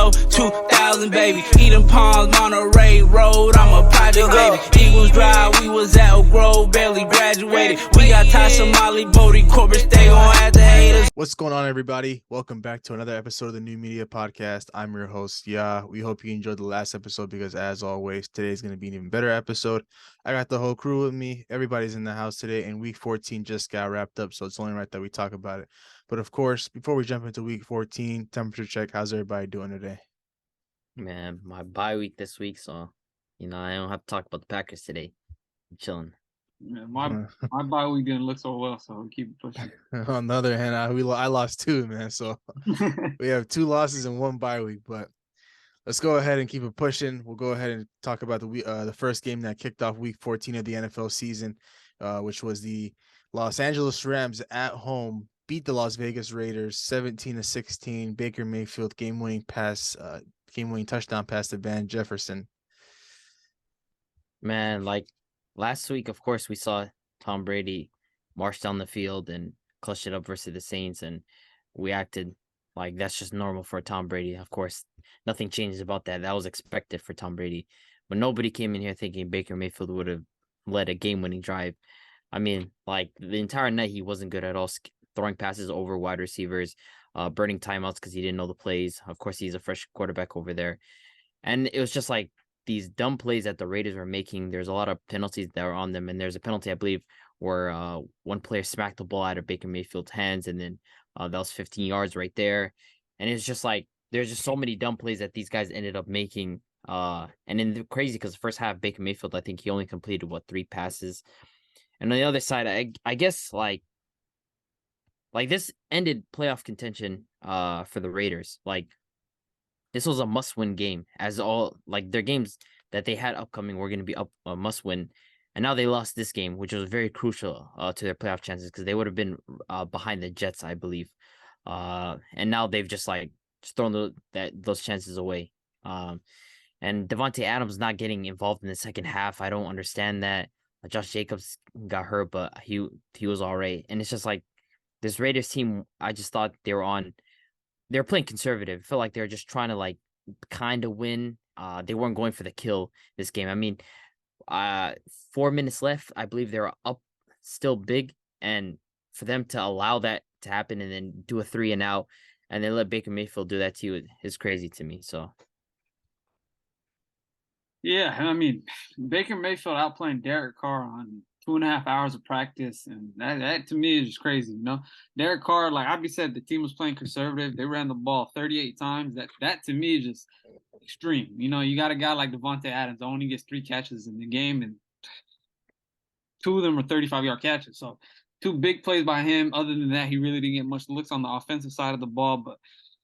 low, 2000, baby. Eden Palms, Monterey Road, I'm a project, baby. Eagles Drive, we was at Oak Grove, barely graduated. We got Tasha, Molly, Bodie, Corbett, they gon' have to hate us. What's going on, everybody? Welcome back to another episode of the New Media Podcast. I'm your host, Yeah. We hope you enjoyed the last episode because, as always, today's going to be an even better episode. I got the whole crew with me. Everybody's in the house today, and Week 14 just got wrapped up, so it's only right that we talk about it. But, of course, before we jump into Week 14, temperature check. How's everybody doing today? Man, my bye week this week, so, I don't have to talk about the Packers today. I'm chilling. Yeah, my bye week didn't look so well, so we keep pushing. On the other hand, I lost two, man. So we have 2 losses and 1 bye week. But let's go ahead and keep it pushing. We'll go ahead and talk about the first game that kicked off Week 14 of the NFL season, which was the Los Angeles Rams at home beat the Las Vegas Raiders 17-16. Baker Mayfield game-winning touchdown pass to Van Jefferson. Man, last week, of course, we saw Tom Brady march down the field and clutch it up versus the Saints, and we acted like that's just normal for Tom Brady. Of course, nothing changes about that. That was expected for Tom Brady. But nobody came in here thinking Baker Mayfield would have led a game-winning drive. I mean, the entire night, he wasn't good at all, throwing passes over wide receivers, burning timeouts because he didn't know the plays. Of course, he's a fresh quarterback over there. And it was just these dumb plays that the Raiders were making. There's a lot of penalties that were on them, and there's a penalty, I believe, where one player smacked the ball out of Baker Mayfield's hands, and then that was 15 yards right there. And it's just there's just so many dumb plays that these guys ended up making. And then crazy because the first half, Baker Mayfield, I think he only completed 3 passes. And on the other side, I guess this ended playoff contention for the Raiders. This was a must-win game, as all their games that they had upcoming were going to be a must-win, and now they lost this game, which was very crucial to their playoff chances because they would have been behind the Jets, I believe, and now they've just thrown those chances away. And Devontae Adams not getting involved in the second half, I don't understand that. Josh Jacobs got hurt, but he was all right, and it's just this Raiders team. I just thought they were playing conservative. I feel like they were just trying to kind of win. They weren't going for the kill this game. I mean, 4 minutes left. I believe they were up still big, and for them to allow that to happen and then do a 3 and out, and then let Baker Mayfield do that to you is crazy to me. So. Yeah, I mean, Baker Mayfield outplaying Derek Carr on 2.5 hours of practice, and that to me is just crazy. Derek Carr, like Abby said, the team was playing conservative. They ran the ball 38 times. That to me is just extreme. You got a guy like Devontae Adams that only gets 3 catches in the game, and 2 of them were 35-yard catches. So 2 big plays by him. Other than that, he really didn't get much looks on the offensive side of the ball. But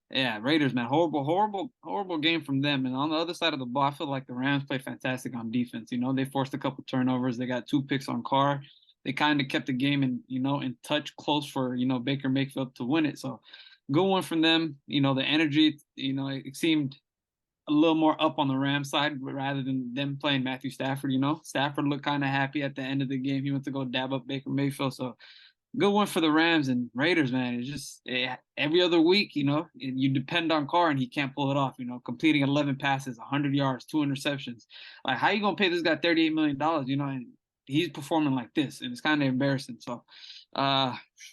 yeah, Raiders, man, horrible game from them. And on the other side of the ball, I feel like the Rams play fantastic on defense. They forced a couple turnovers. They got 2 picks on Carr. They kind of kept the game in touch, close for Baker Mayfield to win it. So good one from them. The energy, it seemed a little more up on the Rams side rather than them playing Matthew Stafford. Stafford looked kind of happy at the end of the game. He went to go dab up Baker Mayfield. So good one for the Rams. And Raiders, man. It's just every other week, you depend on Carr and he can't pull it off. Completing 11 passes, 100 yards, 2 interceptions. How you gonna pay this guy $38 million? And he's performing like this, and it's kind of embarrassing. So,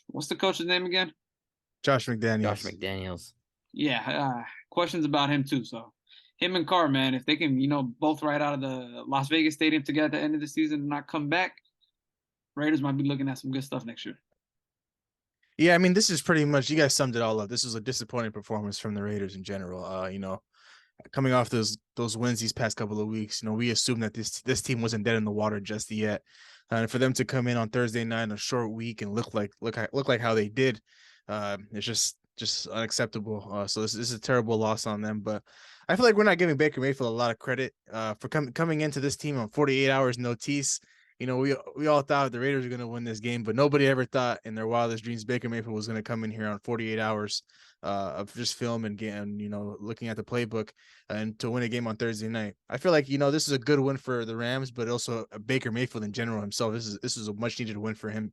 what's the coach's name again? Josh McDaniels. Josh McDaniels. Yeah, questions about him too. So, him and Carr, man, if they can, both ride out of the Las Vegas Stadium together at the end of the season and not come back, Raiders might be looking at some good stuff next year. Yeah, I mean, this is pretty much, you guys summed it all up. This was a disappointing performance from the Raiders in general. Coming off those wins these past couple of weeks, we assumed that this team wasn't dead in the water just yet. And for them to come in on Thursday night in a short week and look like how they did, it's just unacceptable. So this is a terrible loss on them. But I feel like we're not giving Baker Mayfield a lot of credit for coming into this team on 48 hours notice. We all thought the Raiders were going to win this game, but nobody ever thought in their wildest dreams Baker Mayfield was going to come in here on 48 hours of just film and looking at the playbook and to win a game on Thursday night. I feel like, this is a good win for the Rams, but also Baker Mayfield in general himself. This is a much needed win for him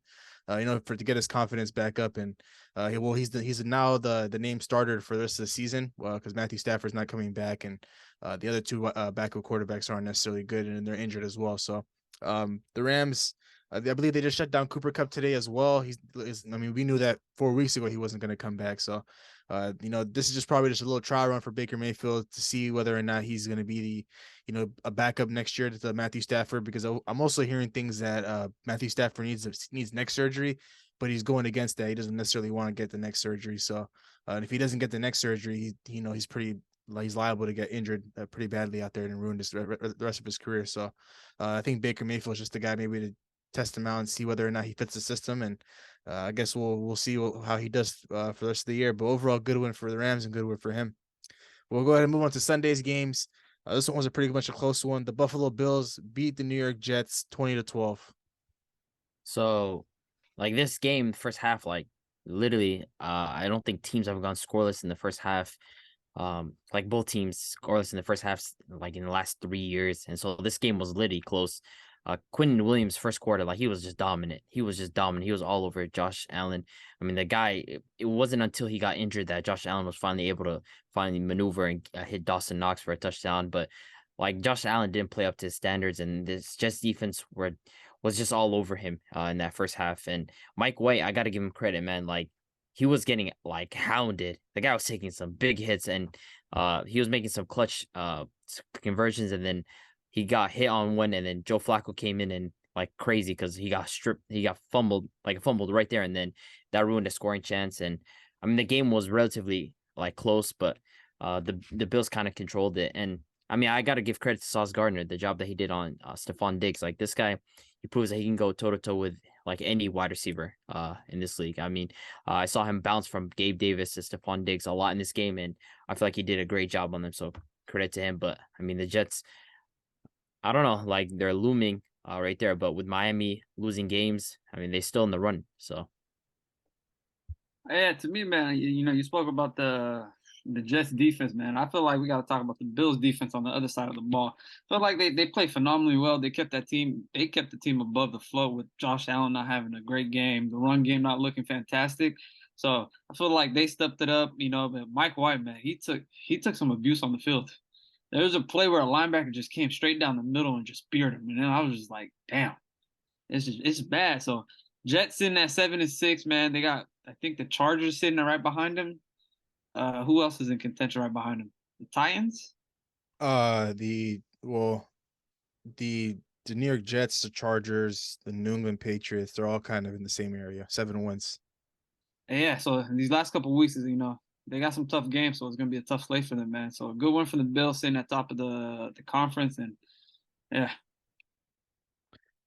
for to get his confidence back up. And he's now the name starter for the rest of the season, because Matthew Stafford's not coming back, and the other two backup quarterbacks aren't necessarily good, and they're injured as well. So the Rams, I believe they just shut down Cooper Kupp today as well. We knew that 4 weeks ago he wasn't going to come back. So, this is probably just a little trial run for Baker Mayfield to see whether or not he's going to be a backup next year to Matthew Stafford, because I'm also hearing things that Matthew Stafford needs neck surgery, but he's going against that. He doesn't necessarily want to get the neck surgery. So, if he doesn't get the neck surgery, he's liable to get injured pretty badly out there and ruin the rest of his career. So, I think Baker Mayfield is just the guy maybe to test him out and see whether or not he fits the system. And I guess we'll see how he does for the rest of the year. But overall, good win for the Rams and good win for him. We'll go ahead and move on to Sunday's games. This one was a pretty much a close one. The Buffalo Bills beat the New York Jets 20-12. So, like this game, first half, like literally, I don't think teams have gone scoreless in the first half. Like both teams scoreless in the first half, like in the last 3 years, and so this game was literally close. Quentin Williams first quarter, like he was just dominant. He was all over Josh Allen. I mean, the guy, it wasn't until he got injured that Josh Allen was finally able to maneuver and hit Dawson Knox for a touchdown. But like Josh Allen didn't play up to his standards, and this Jets defense was just all over him in that first half. And Mike White, I got to give him credit, man. Like he was getting like hounded. The guy was taking some big hits, and he was making some clutch conversions, and then he got hit on one, and then Joe Flacco came in and like crazy because he got stripped. He got fumbled right there, and then that ruined the scoring chance. And I mean, the game was relatively like close, but the Bills kind of controlled it. And I mean, I got to give credit to Sauce Gardner, the job that he did on Stephon Diggs. Like this guy, he proves that he can go toe to toe with like any wide receiver in this league. I mean, I saw him bounce from Gabe Davis to Stephon Diggs a lot in this game, and I feel like he did a great job on them. So credit to him. But I mean, the Jets, I don't know, like they're looming right there, but with Miami losing games, I mean, they're still in the run. So, yeah, to me, man, you spoke about the Jets defense, man. I feel like we got to talk about the Bills defense on the other side of the ball. I feel like they played phenomenally well. They kept the team above the float with Josh Allen not having a great game, the run game not looking fantastic. So I feel like they stepped it up, but Mike White, man, he took some abuse on the field. There was a play where a linebacker just came straight down the middle and just speared him. And then I was just like, damn, it's bad. So Jets sitting at 7-6, man. They got, I think, the Chargers sitting right behind them. Who else is in contention right behind them? The Titans? The New York Jets, the Chargers, the New England Patriots, they're all kind of in the same area, 7 wins. Yeah, so these last couple of weeks, they got some tough games, so it's gonna be a tough slate for them, man. So a good one for the Bills sitting at top of the conference, and yeah.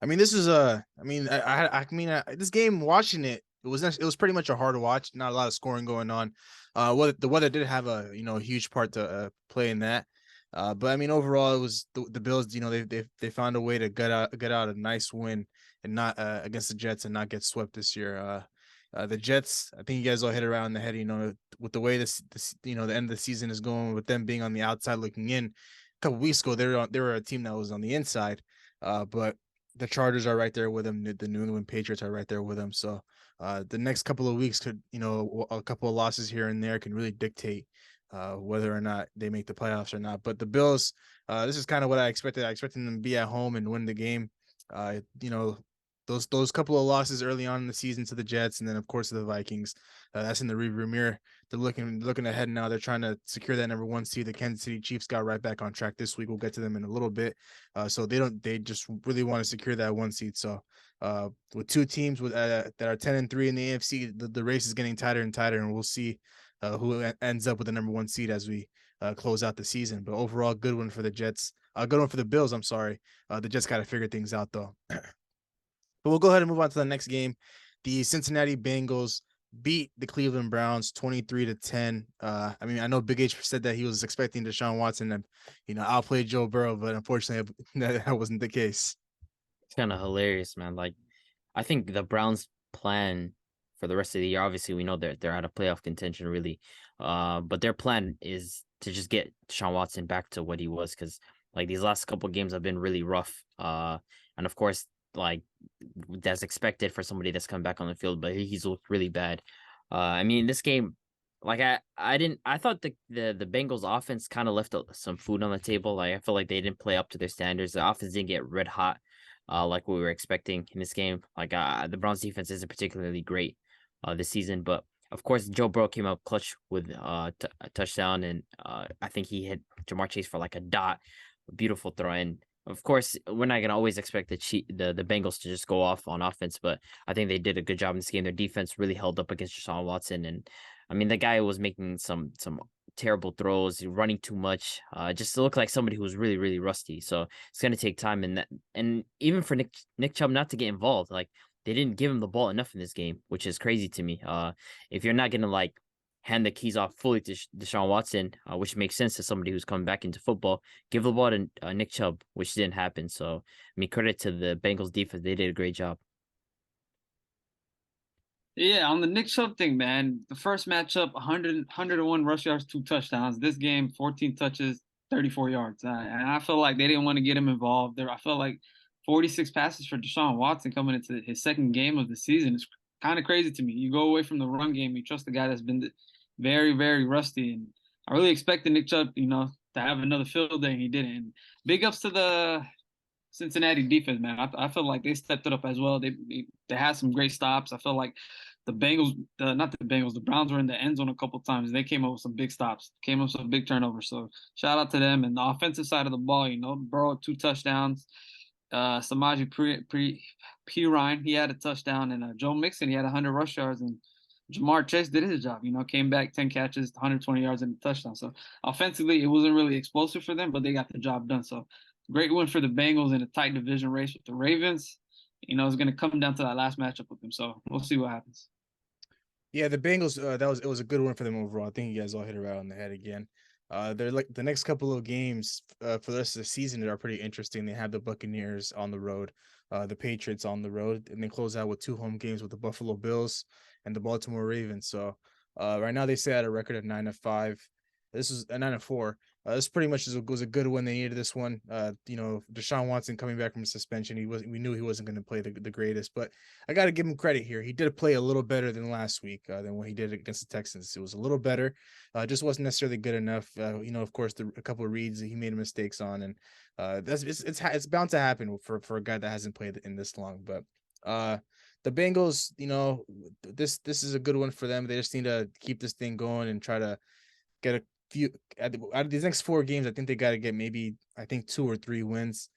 I mean, this is this game, watching it was pretty much a hard watch. Not a lot of scoring going on. The weather did have a huge part to play in that. But I mean, overall, it was the Bills. They found a way to get out a nice win and not against the Jets and not get swept this year. The Jets, I think you guys all hit around the head, with the way this the end of the season is going, with them being on the outside looking in. A couple weeks ago, they were a team that was on the inside, but the Chargers are right there with them. The New England Patriots are right there with them. So the next couple of weeks could, a couple of losses here and there can really dictate whether or not they make the playoffs or not. But the Bills, this is kind of what I expected. I expected them to be at home and win the game. Those couple of losses early on in the season to the Jets, and then of course to the Vikings, that's in the rearview mirror. They're looking ahead now. They're trying to secure that number 1 seed. The Kansas City Chiefs got right back on track this week. We'll get to them in a little bit. So they just really want to secure that 1 seed. So with two teams that are 10-3 in the AFC, the race is getting tighter and tighter, and we'll see who ends up with the number 1 seed as we close out the season. But overall, good one for the Jets. Good one for the Bills. I'm sorry. The Jets got to figure things out though. But we'll go ahead and move on to the next game. The Cincinnati Bengals beat the Cleveland Browns 23-10. I mean, I know Big H said that he was expecting Deshaun Watson to, outplay Joe Burrow, but unfortunately that wasn't the case. it's kind of hilarious, man. Like, I think the Browns' plan for the rest of the year, obviously we know they're out of playoff contention really, but their plan is to just get Deshaun Watson back to what he was, because like these last couple of games have been really rough. And of course, like that's expected for somebody that's come back on the field, but he's looked really bad. I mean, this game, like I thought the Bengals offense kind of left some food on the table. Like I feel like they didn't play up to their standards. The offense didn't get red hot, like we were expecting in this game. Like the Browns defense isn't particularly great, this season, but of course Joe Burrow came out clutch with a touchdown, and I think he hit Jamar Chase for like a dot, a beautiful throw. And of course, we're not gonna always expect the Bengals to just go off on offense, but I think they did a good job in this game. Their defense really held up against Deshaun Watson, and I mean the guy was making some terrible throws, running too much. Just looked like somebody who was really really rusty. So it's gonna take time, and even for Nick Chubb not to get involved, like they didn't give him the ball enough in this game, which is crazy to me. If you're not gonna like hand the keys off fully to Deshaun Watson, which makes sense to somebody who's coming back into football, give the ball to Nick Chubb, which didn't happen. So, I mean, credit to the Bengals defense. They did a great job. Yeah, on the Nick Chubb thing, man, the first matchup, 101 rush yards, 2 touchdowns. This game, 14 touches, 34 yards. And I feel like they didn't want to get him involved. I felt like 46 passes for Deshaun Watson coming into his second game of the season is kind of crazy to me. You go away from the run game, you trust the guy that's been very, very rusty. And I really expected Nick Chubb, to have another field day, and he didn't. And big ups to the Cincinnati defense, man. I feel like they stepped it up as well. They had some great stops. I feel like the Browns were in the end zone a couple times. They came up with some big stops, came up with some big turnovers. So shout out to them. And the offensive side of the ball, Burrow 2 touchdowns. Samaje Perine, he had a touchdown, and Joe Mixon, he had 100 rush yards, and Jamar Chase did his job. Came back 10 catches, 120 yards, and a touchdown. So offensively, it wasn't really explosive for them, but they got the job done. So great win for the Bengals in a tight division race with the Ravens. It's going to come down to that last matchup with them. So we'll see what happens. Yeah, the Bengals. It was a good one for them overall. I think you guys all hit it right on the head again. They're like the next couple of games for the rest of the season are pretty interesting. They have the Buccaneers on the road, the Patriots on the road, and they close out with 2 home games with the Buffalo Bills and the Baltimore Ravens. So right now they sit at a record of 9-5. This is a 9-4. This pretty much was a good one. They needed this one. Deshaun Watson coming back from suspension. We knew he wasn't going to play the greatest, but I got to give him credit here. He did play a little better than last week, than what he did against the Texans. It was a little better. Just wasn't necessarily good enough. Of course, a couple of reads that he made mistakes on, and it's bound to happen for a guy that hasn't played in this long. But the Bengals, this is a good one for them. They just need to keep this thing going and try to get a few out of these next 4 games. I think they got to get maybe 2 or 3 wins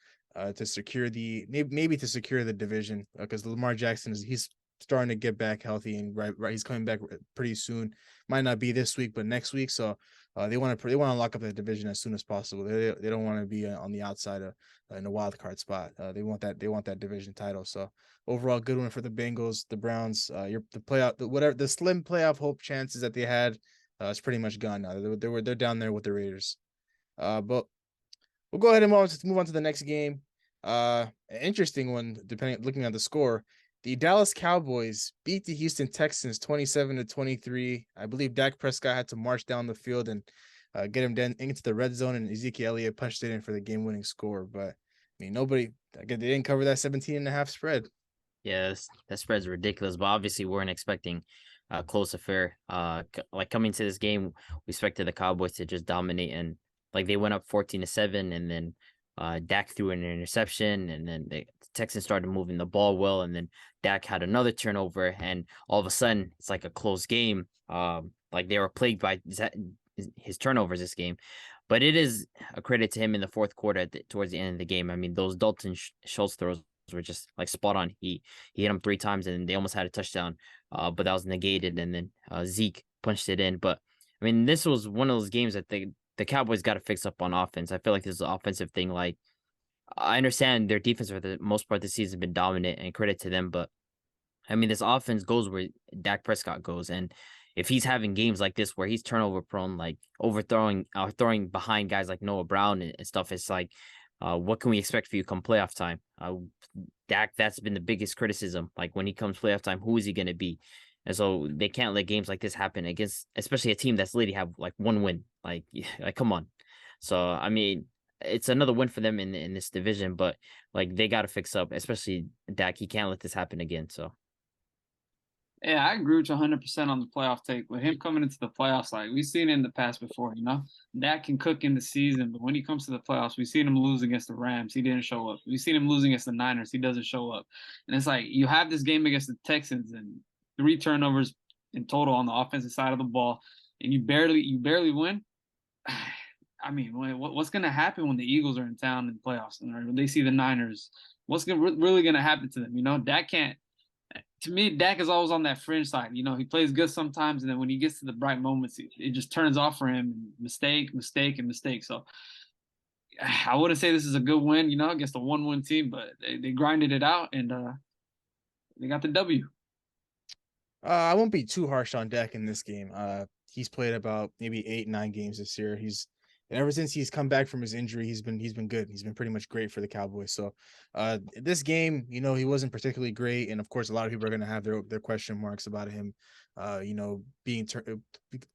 to secure maybe to secure the division, because Lamar Jackson he's starting to get back healthy, and right he's coming back pretty soon. Might not be this week, but next week. So they want to lock up the division as soon as possible. They don't want to be on the outside in a wild card spot. They want that division title. So overall, good one for the Bengals. The Browns, the slim playoff hope chances that they had, it's pretty much gone now. They're down there with the Raiders. But we'll go ahead and move on to the next game. An interesting one, looking at the score. The Dallas Cowboys beat the Houston Texans 27-23. I believe Dak Prescott had to march down the field and get him into the red zone, and Ezekiel Elliott punched it in for the game-winning score. But they didn't cover that 17.5 spread. Yes, that spread's ridiculous. But obviously, we weren't expecting a close affair. Like coming to this game, we expected the Cowboys to just dominate, and like they went up 14-7, and then Dak threw an interception, and then the Texans started moving the ball well, and then Dak had another turnover, and all of a sudden it's like a close game. Like they were plagued by his turnovers this game, but it is a credit to him in the fourth quarter towards the end of the game. I mean, those Dalton Schultz throws were just like spot on. He hit them 3 times, and they almost had a touchdown, but that was negated, and then Zeke punched it in. But I mean, this was one of those games that the Cowboys got to fix up on offense. I feel like this is an offensive thing. Like, I understand their defense for the most part this season has been dominant, and credit to them, but I mean, this offense goes where Dak Prescott goes, and if he's having games like this where he's turnover prone, like throwing behind guys like Noah Brown and stuff, it's like, what can we expect for you come playoff time? Dak, that's been the biggest criticism. Like when he comes playoff time, who is he going to be? And so they can't let games like this happen against, especially a team that's literally have like 1 win. Like come on. So, I mean, it's another win for them in this division, but like they got to fix up, especially Dak. He can't let this happen again. So Yeah, I agree with you 100% on the playoff take. With him coming into the playoffs, like we've seen in the past before, Dak can cook in the season, but when he comes to the playoffs, we've seen him lose against the Rams. He didn't show up. We've seen him losing against the Niners. He doesn't show up. And it's like you have this game against the Texans and 3 turnovers in total on the offensive side of the ball, and you barely win. I mean, what's going to happen when the Eagles are in town in the playoffs and when they see the Niners? What's really going to happen to them? Dak can't. To me, Dak is always on that fringe side. He plays good sometimes, and then when he gets to the bright moments, it just turns off for him. Mistake. So I wouldn't say this is a good win, against a 1-win team, but they grinded it out and they got the W. I won't be too harsh on Dak in this game. He's played about maybe 8-9 games this year. And ever since he's come back from his injury, he's been good. He's been pretty much great for the Cowboys. So this game, he wasn't particularly great. And of course, a lot of people are going to have their question marks about him, being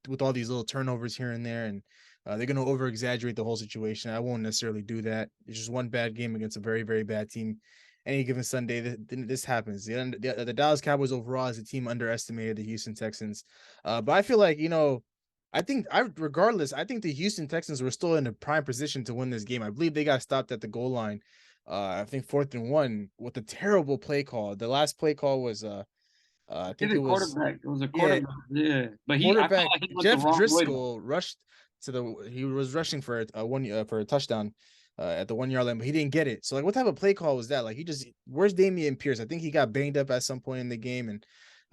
with all these little turnovers here and there. And they're going to over exaggerate the whole situation. I won't necessarily do that. It's just one bad game against a very, very bad team. Any given Sunday, this happens. The Dallas Cowboys overall as a team underestimated the Houston Texans. But I feel like, I think the Houston Texans were still in a prime position to win this game. I believe they got stopped at the goal line. I think 4th and 1 with a terrible play call. The last play call was I think it was quarterback. It was a quarterback. Yeah. But quarterback he Jeff Driscoll rushed he was rushing for a touchdown at the 1 yard line, but he didn't get it. So like what type of play call was that? Like where's Dameon Pierce? I think he got banged up at some point in the game, and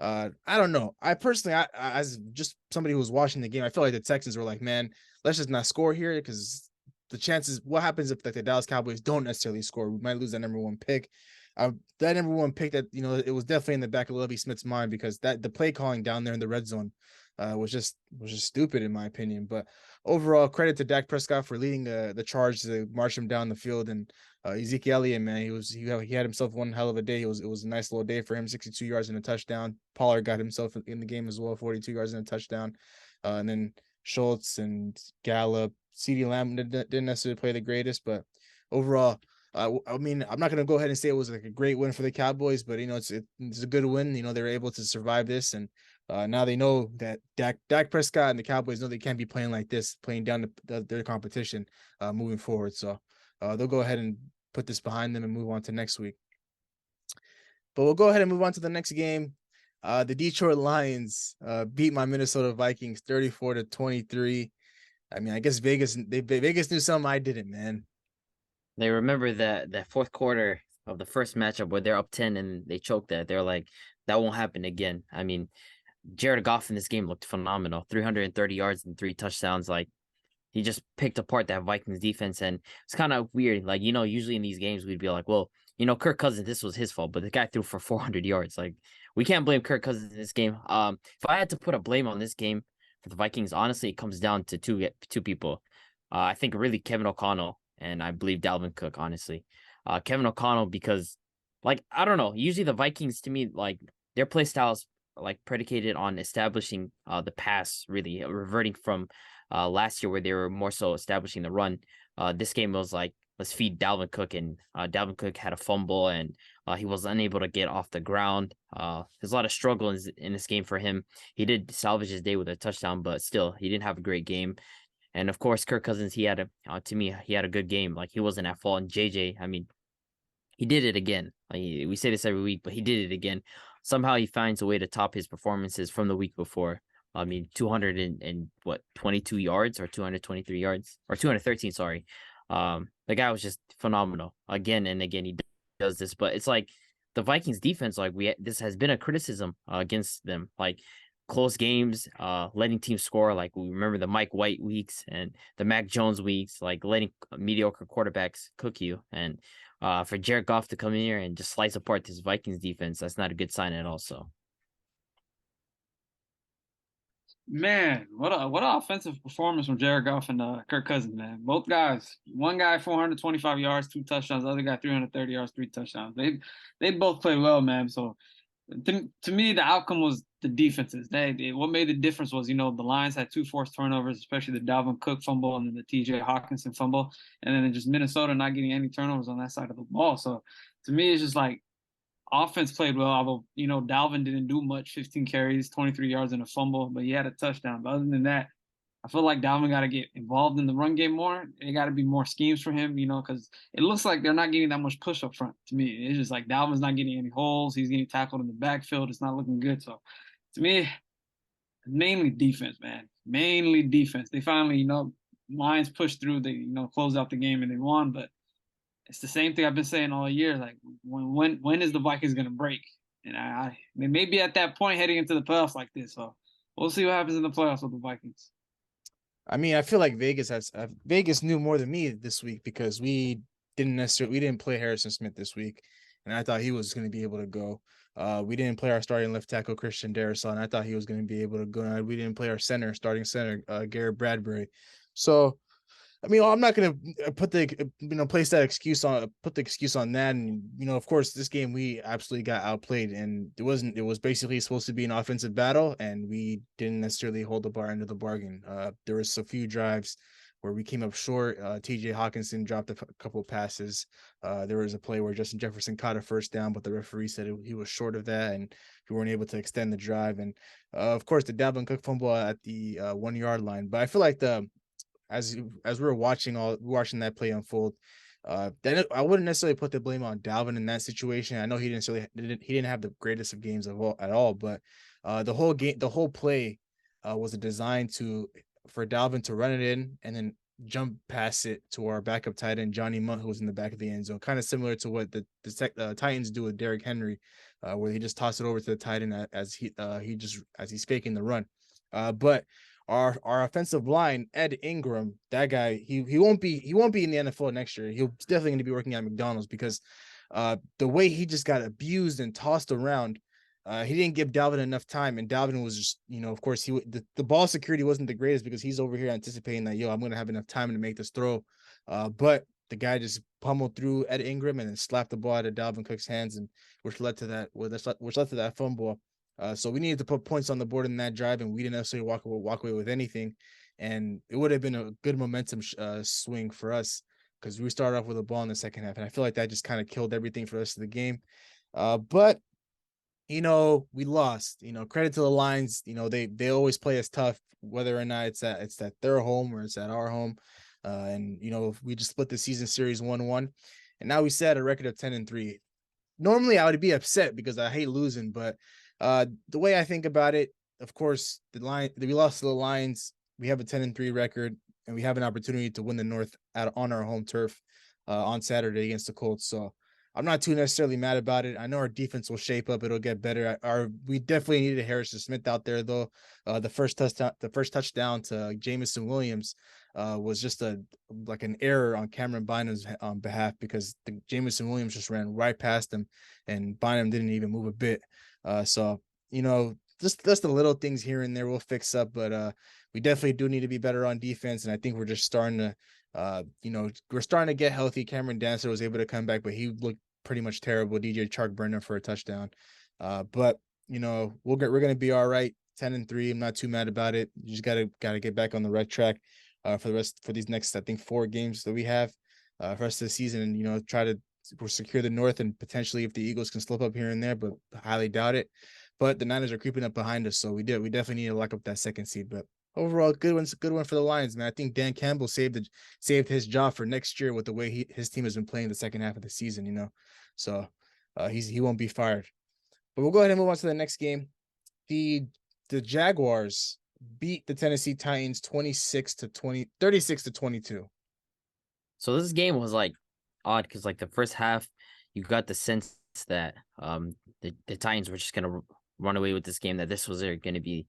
I don't know. I personally, as just somebody who was watching the game, I feel like the Texans were like, man, let's just not score here because the chances, what happens if like the Dallas Cowboys don't necessarily score? We might lose that number 1 pick. That number 1 pick that, it was definitely in the back of Lovie Smith's mind because the play calling down there in the red zone was just stupid in my opinion. But overall, credit to Dak Prescott for leading the charge to march him down the field. And Ezekiel Elliott, man, he had himself one hell of a day. It was a nice little day for him. 62 yards and a touchdown. Pollard got himself in the game as well, 42 yards and a touchdown. And then Schultz and Gallup, CeeDee Lamb didn't necessarily play the greatest, but overall, I mean, I'm not going to go ahead and say it was like a great win for the Cowboys, but it's a good win. They were able to survive this, and now they know that Dak Prescott and the Cowboys know they can't be playing like this, playing down their competition moving forward. So they'll go ahead and put this behind them and move on to next week. But we'll go ahead and move on to the next game. The Detroit Lions beat my Minnesota Vikings 34-23. I mean, I guess Vegas knew something I didn't, man. they remember that fourth quarter of the first matchup where they're up 10 and they choked that. They're like, that won't happen again. I mean, Jared Goff in this game looked phenomenal. 330 yards and 3 touchdowns. Like, he just picked apart that Vikings defense, and it's kind of weird. Like, usually in these games, we'd be like, well, Kirk Cousins, this was his fault, but the guy threw for 400 yards. Like, we can't blame Kirk Cousins in this game. If I had to put a blame on this game for the Vikings, honestly, it comes down to two people. I think really Kevin O'Connell, and I believe Dalvin Cook, honestly. Kevin O'Connell, because, like, I don't know. Usually the Vikings, to me, like, their play style is, like, predicated on establishing the pass, really, reverting from last year where they were more so establishing the run. This game was like, let's feed Dalvin Cook, and Dalvin Cook had a fumble, and he was unable to get off the ground. There's a lot of struggle in this game for him. He did salvage his day with a touchdown, but still, he didn't have a great game. And of course, Kirk Cousins, he had a good game. Like, he wasn't at fault. And JJ, I mean, he did it again. Like, we say this every week, but he did it again. Somehow he finds a way to top his performances from the week before. I mean, 22 yards or 223 yards or 213. Sorry. The guy was just phenomenal again and again. He does this, but it's like the Vikings defense, like this has been a criticism against them, like close games, letting teams score. Like, we remember the Mike White weeks and the Mac Jones weeks, like letting mediocre quarterbacks cook you. And for Jared Goff to come in here and just slice apart this Vikings defense, that's not a good sign at all. So. Man, what a offensive performance from Jared Goff and Kirk Cousins, man. Both guys, one guy 425 yards, 2 touchdowns, the other guy 330 yards, 3 touchdowns. They both play well, man. So to me, the outcome was the defenses. What made the difference was, the Lions had 2 forced turnovers, especially the Dalvin Cook fumble and then the T.J. Hawkinson fumble, and then just Minnesota not getting any turnovers on that side of the ball. So to me, it's just like offense played well. Although Dalvin didn't do much, 15 carries, 23 yards and a fumble, but he had a touchdown. But other than that, I feel like Dalvin got to get involved in the run game more. It got to be more schemes for him, because it looks like they're not getting that much push up front to me. It's just like Dalvin's not getting any holes. He's getting tackled in the backfield. It's not looking good. So to me, mainly defense, man. Mainly defense. They finally, Lions pushed through. They, closed out the game and they won. But it's the same thing I've been saying all year. Like, when is the Vikings going to break? And they may be at that point heading into the playoffs like this. So we'll see what happens in the playoffs with the Vikings. I mean, I feel like Vegas knew more than me this week because we didn't play Harrison Smith this week, and I thought he was going to be able to go. We didn't play our starting left tackle Christian Darrisaw, and I thought he was going to be able to go. We didn't play our starting center Garrett Bradbury. So, I mean, I'm not going to put the excuse on that, and of course, this game we absolutely got outplayed, and it was basically supposed to be an offensive battle, and we didn't necessarily hold up our end of the bargain. There was a few drives where we came up short. T.J. Hawkinson dropped a couple of passes. There was a play where Justin Jefferson caught a first down, but the referee said he was short of that, and we weren't able to extend the drive. And of course, the Dalvin Cook fumble at the 1 yard line. But I feel like as we were watching that play unfold, then I wouldn't necessarily put the blame on Dalvin in that situation. I know he didn't have the greatest of games at all, but the whole play was a design for Dalvin to run it in and then jump past it to our backup tight end Johnny Munt, who was in the back of the end zone, kind of similar to what the Titans do with Derrick Henry, where he just toss it over to the tight end as he's faking the run. But our offensive line, Ed Ingram, that guy, he won't be in the NFL next year. He's definitely going to be working at McDonald's because the way he just got abused and tossed around, he didn't give Dalvin enough time, and Dalvin was just, of course, the ball security wasn't the greatest because he's over here anticipating that, I'm going to have enough time to make this throw. But the guy just pummeled through Ed Ingram and then slapped the ball out of Dalvin Cook's hands, and which led to that fumble. So we needed to put points on the board in that drive, and we didn't necessarily walk away with anything. And it would have been a good momentum swing for us because we started off with a ball in the second half, and I feel like that just kind of killed everything for the rest of the game. But we lost. Credit to the Lions. They always play us tough, whether or not it's at their home or it's at our home. And we just split the season series 1-1, and now we set a record of 10-3. Normally, I would be upset because I hate losing, but the way I think about it, of course, we lost to the Lions. We have a 10-3 record, and we have an opportunity to win the North on our home turf on Saturday against the Colts. So I'm not too necessarily mad about it. I know our defense will shape up; it'll get better. We definitely needed Harrison Smith out there, though. The first touchdown to Jameson Williams was just an error on Cameron Bynum's behalf because Jameson Williams just ran right past him, and Bynum didn't even move a bit. So just the little things here and there we'll fix up, but we definitely do need to be better on defense, and I think we're just starting to we're starting to get healthy. Cameron Dancer was able to come back, but he looked pretty much terrible. DJ Chark burned him for a touchdown. But we're going to be all right. 10-3. I'm not too mad about it. You just gotta get back on the right track for these next, I think, 4 games that we have for the rest of the season, and try to secure the North, and potentially if the Eagles can slip up here and there, but highly doubt it. But the Niners are creeping up behind us, so we definitely need to lock up that second seed. But overall, good one for the Lions, man. I think Dan Campbell saved his job for next year with the way his team has been playing the second half of the season. So he won't be fired. But we'll go ahead and move on to the next game. The Jaguars beat the Tennessee Titans 36-22. So this game was odd because the first half, you got the sense that the Titans were just gonna run away with this game, that this was going to be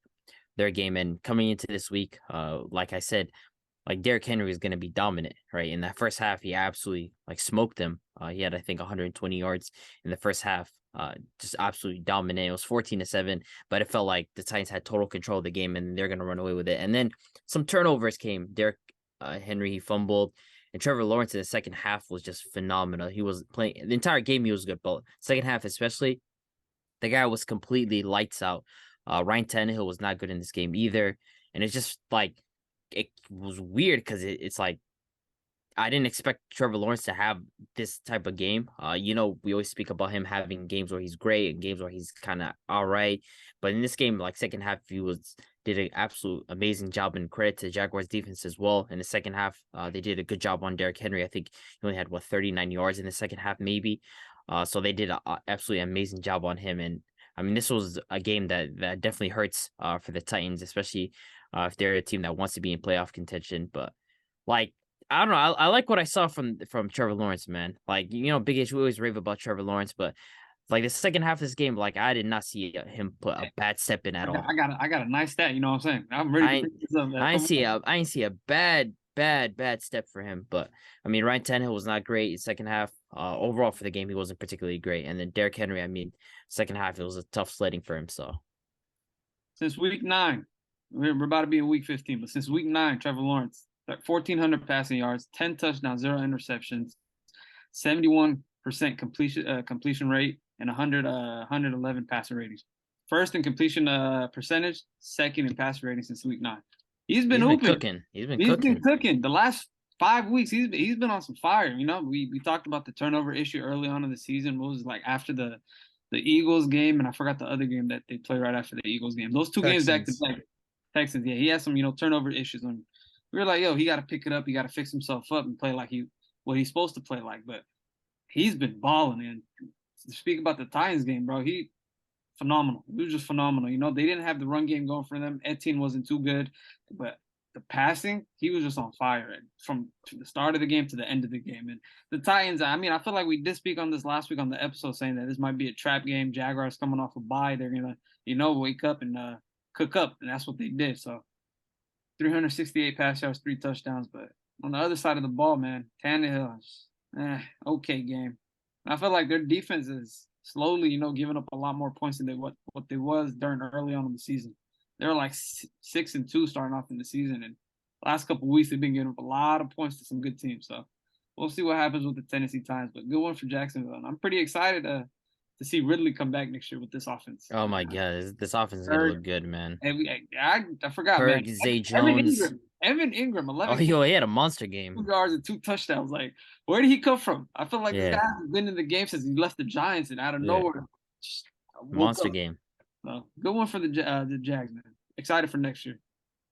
their game. And coming into this week, like I said, Derrick Henry was going to be dominant, right? In that first half, he absolutely smoked them. He had, I think, 120 yards in the first half, just absolutely dominant. It was 14-7, but it felt like the Titans had total control of the game and they're going to run away with it. And then some turnovers came. Derrick Henry, he fumbled. And Trevor Lawrence in the second half was just phenomenal. He was playing the entire game. He was good, but second half especially, The guy was completely lights out. Ryan Tannehill was not good in this game either. And it's just like, it was weird because it's like, I didn't expect Trevor Lawrence to have this type of game. We always speak about him having games where he's great and games where he's kind of all right. But in this game, like second half, he did an absolute amazing job, and credit to the Jaguars defense as well. In the second half, they did a good job on Derrick Henry. I think he only had 39 yards in the second half, maybe. So they did an absolutely amazing job on him. And I mean, this was a game that definitely hurts for the Titans, especially if they're a team that wants to be in playoff contention. But like, I don't know. I like what I saw from Trevor Lawrence, man. Like, Big H, we always rave about Trevor Lawrence, but like the second half of this game, like I did not see him put a bad step in at all. I got a nice stat. You know what I'm saying? I'm ready to pick this up. I didn't see a bad step for him. But I mean, Ryan Tannehill was not great in second half. Overall for the game, he wasn't particularly great. And then Derrick Henry, I mean, second half it was a tough sledding for him. So since week 9, we're about to be in week 15, but since week 9, Trevor Lawrence, 1,400 passing yards, 10 touchdowns, 0 interceptions, 71% completion rate, and 111 passer ratings. First in completion percentage, second in passer rating since week 9. He's been cooking. He's been cooking. The last 5 weeks, he's been on some fire. We talked about the turnover issue early on in the season. What was it, like after the Eagles game, and I forgot the other game that they played right after the Eagles game. Those two games back to back. Texans, yeah, he has some turnover issues on. We were like, yo, he got to pick it up. He got to fix himself up and play like what he's supposed to play like. But he's been balling. And to speak about the Titans game, bro, he phenomenal. He was just phenomenal. They didn't have the run game going for them. Etienne wasn't too good, but the passing, he was just on fire from the start of the game to the end of the game. And the Titans, I mean, I feel like we did speak on this last week on the episode, saying that this might be a trap game. Jaguars coming off a bye, they're gonna, wake up and cook up, and that's what they did. So 368 pass yards, 3 touchdowns. But on the other side of the ball, man, Tannehill, okay game. I feel like their defense is slowly, giving up a lot more points than what they was during early on in the season. They were like 6-2 starting off in the season, and last couple of weeks they've been giving up a lot of points to some good teams. So we'll see what happens with the Tennessee Titans. But good one for Jacksonville. And I'm pretty excited to see Ridley come back next year with this offense. Oh my God, this offense is gonna look good, man. And I forgot, Kirk, man. Zay Jones, Evan Ingram, 11. Oh, he had a monster game. 2 yards and 2 touchdowns. Like, where did he come from? I feel like this guy has been in the game since he left the Giants, and out of nowhere, just monster game. So good one for the Jags, man. Excited for next year.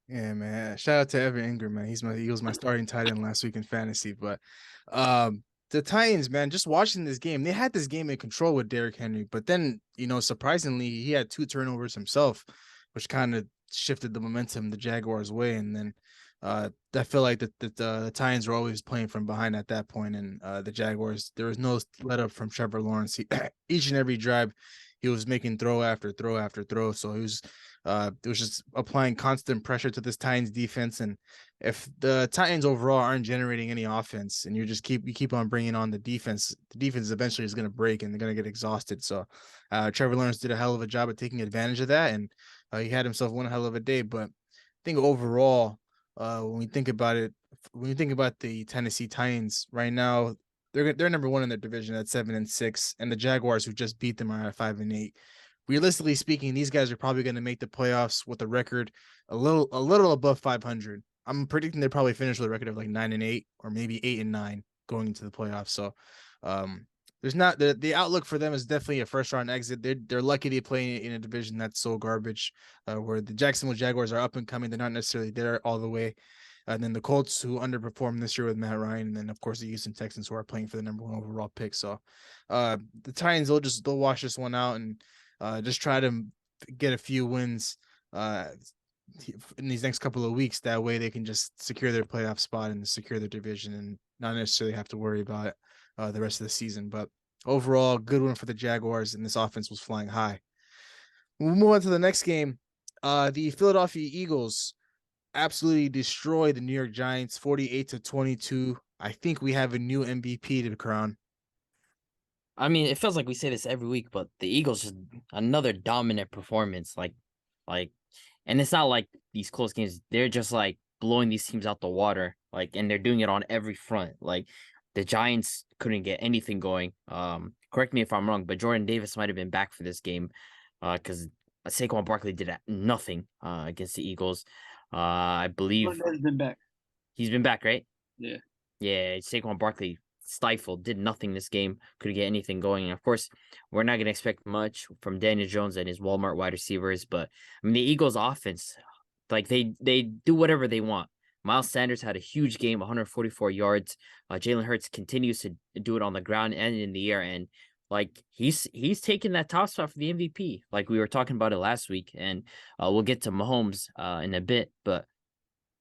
Yeah, man. Shout out to Evan Ingram, man. He was my starting tight end last week in fantasy. But the Titans, man, just watching this game, they had this game in control with Derrick Henry. But then, surprisingly, he had 2 turnovers himself, which kind of shifted the momentum the Jaguars' way. And then I feel like the Titans were always playing from behind at that point. And the Jaguars, there was no let up from Trevor Lawrence. Each and every drive, he was making throw after throw after throw. So it was just applying constant pressure to this Titans defense. And if the Titans overall aren't generating any offense, and you keep on bringing on the defense eventually is going to break and they're going to get exhausted. So Trevor Lawrence did a hell of a job at taking advantage of that, and he had himself one hell of a day. But I think overall, when we think about the Tennessee Titans right now, they're number 1 in their division at 7-6, and the Jaguars, who just beat them, are at 5-8. Realistically speaking, these guys are probably going to make the playoffs with a record a little above 500. I'm predicting they probably finish with a record of like 9-8 or maybe 8-9 going into the playoffs. So there's not the outlook for them is definitely a first round exit. They're lucky to play in a division that's so garbage, where the Jacksonville Jaguars are up and coming. They're not necessarily there all the way. And then the Colts, who underperformed this year with Matt Ryan, and then of course the Houston Texans, who are playing for the number 1 overall pick. So the Titans, they'll wash this one out and just try to get a few wins in these next couple of weeks. That way they can just secure their playoff spot and secure their division and not necessarily have to worry about it the rest of the season. But overall, good one for the Jaguars, and this offense was flying high. We'll move on to the next game. The Philadelphia Eagles absolutely destroyed the New York Giants 48-22. I think we have a new MVP to crown. I mean, it feels like we say this every week, but the Eagles just another dominant performance. Like, and it's not like these close games. They're just like blowing these teams out the water. Like, and they're doing it on every front. Like, the Giants couldn't get anything going. Correct me if I'm wrong, but Jordan Davis might have been back for this game, because Saquon Barkley did nothing against the Eagles. I believe Jordan has been back. he's been back, right? Yeah. Yeah, Saquon Barkley stifled, did nothing this game, couldn't get anything going. And of course, we're not going to expect much from Daniel Jones and his Walmart wide receivers, but I mean, the Eagles offense, like they do whatever they want. Miles Sanders had a huge game, 144 yards. Jalen Hurts continues to do it on the ground and in the air, and like he's taking that top spot for the MVP. Like we were talking about it last week, and we'll get to Mahomes in a bit, but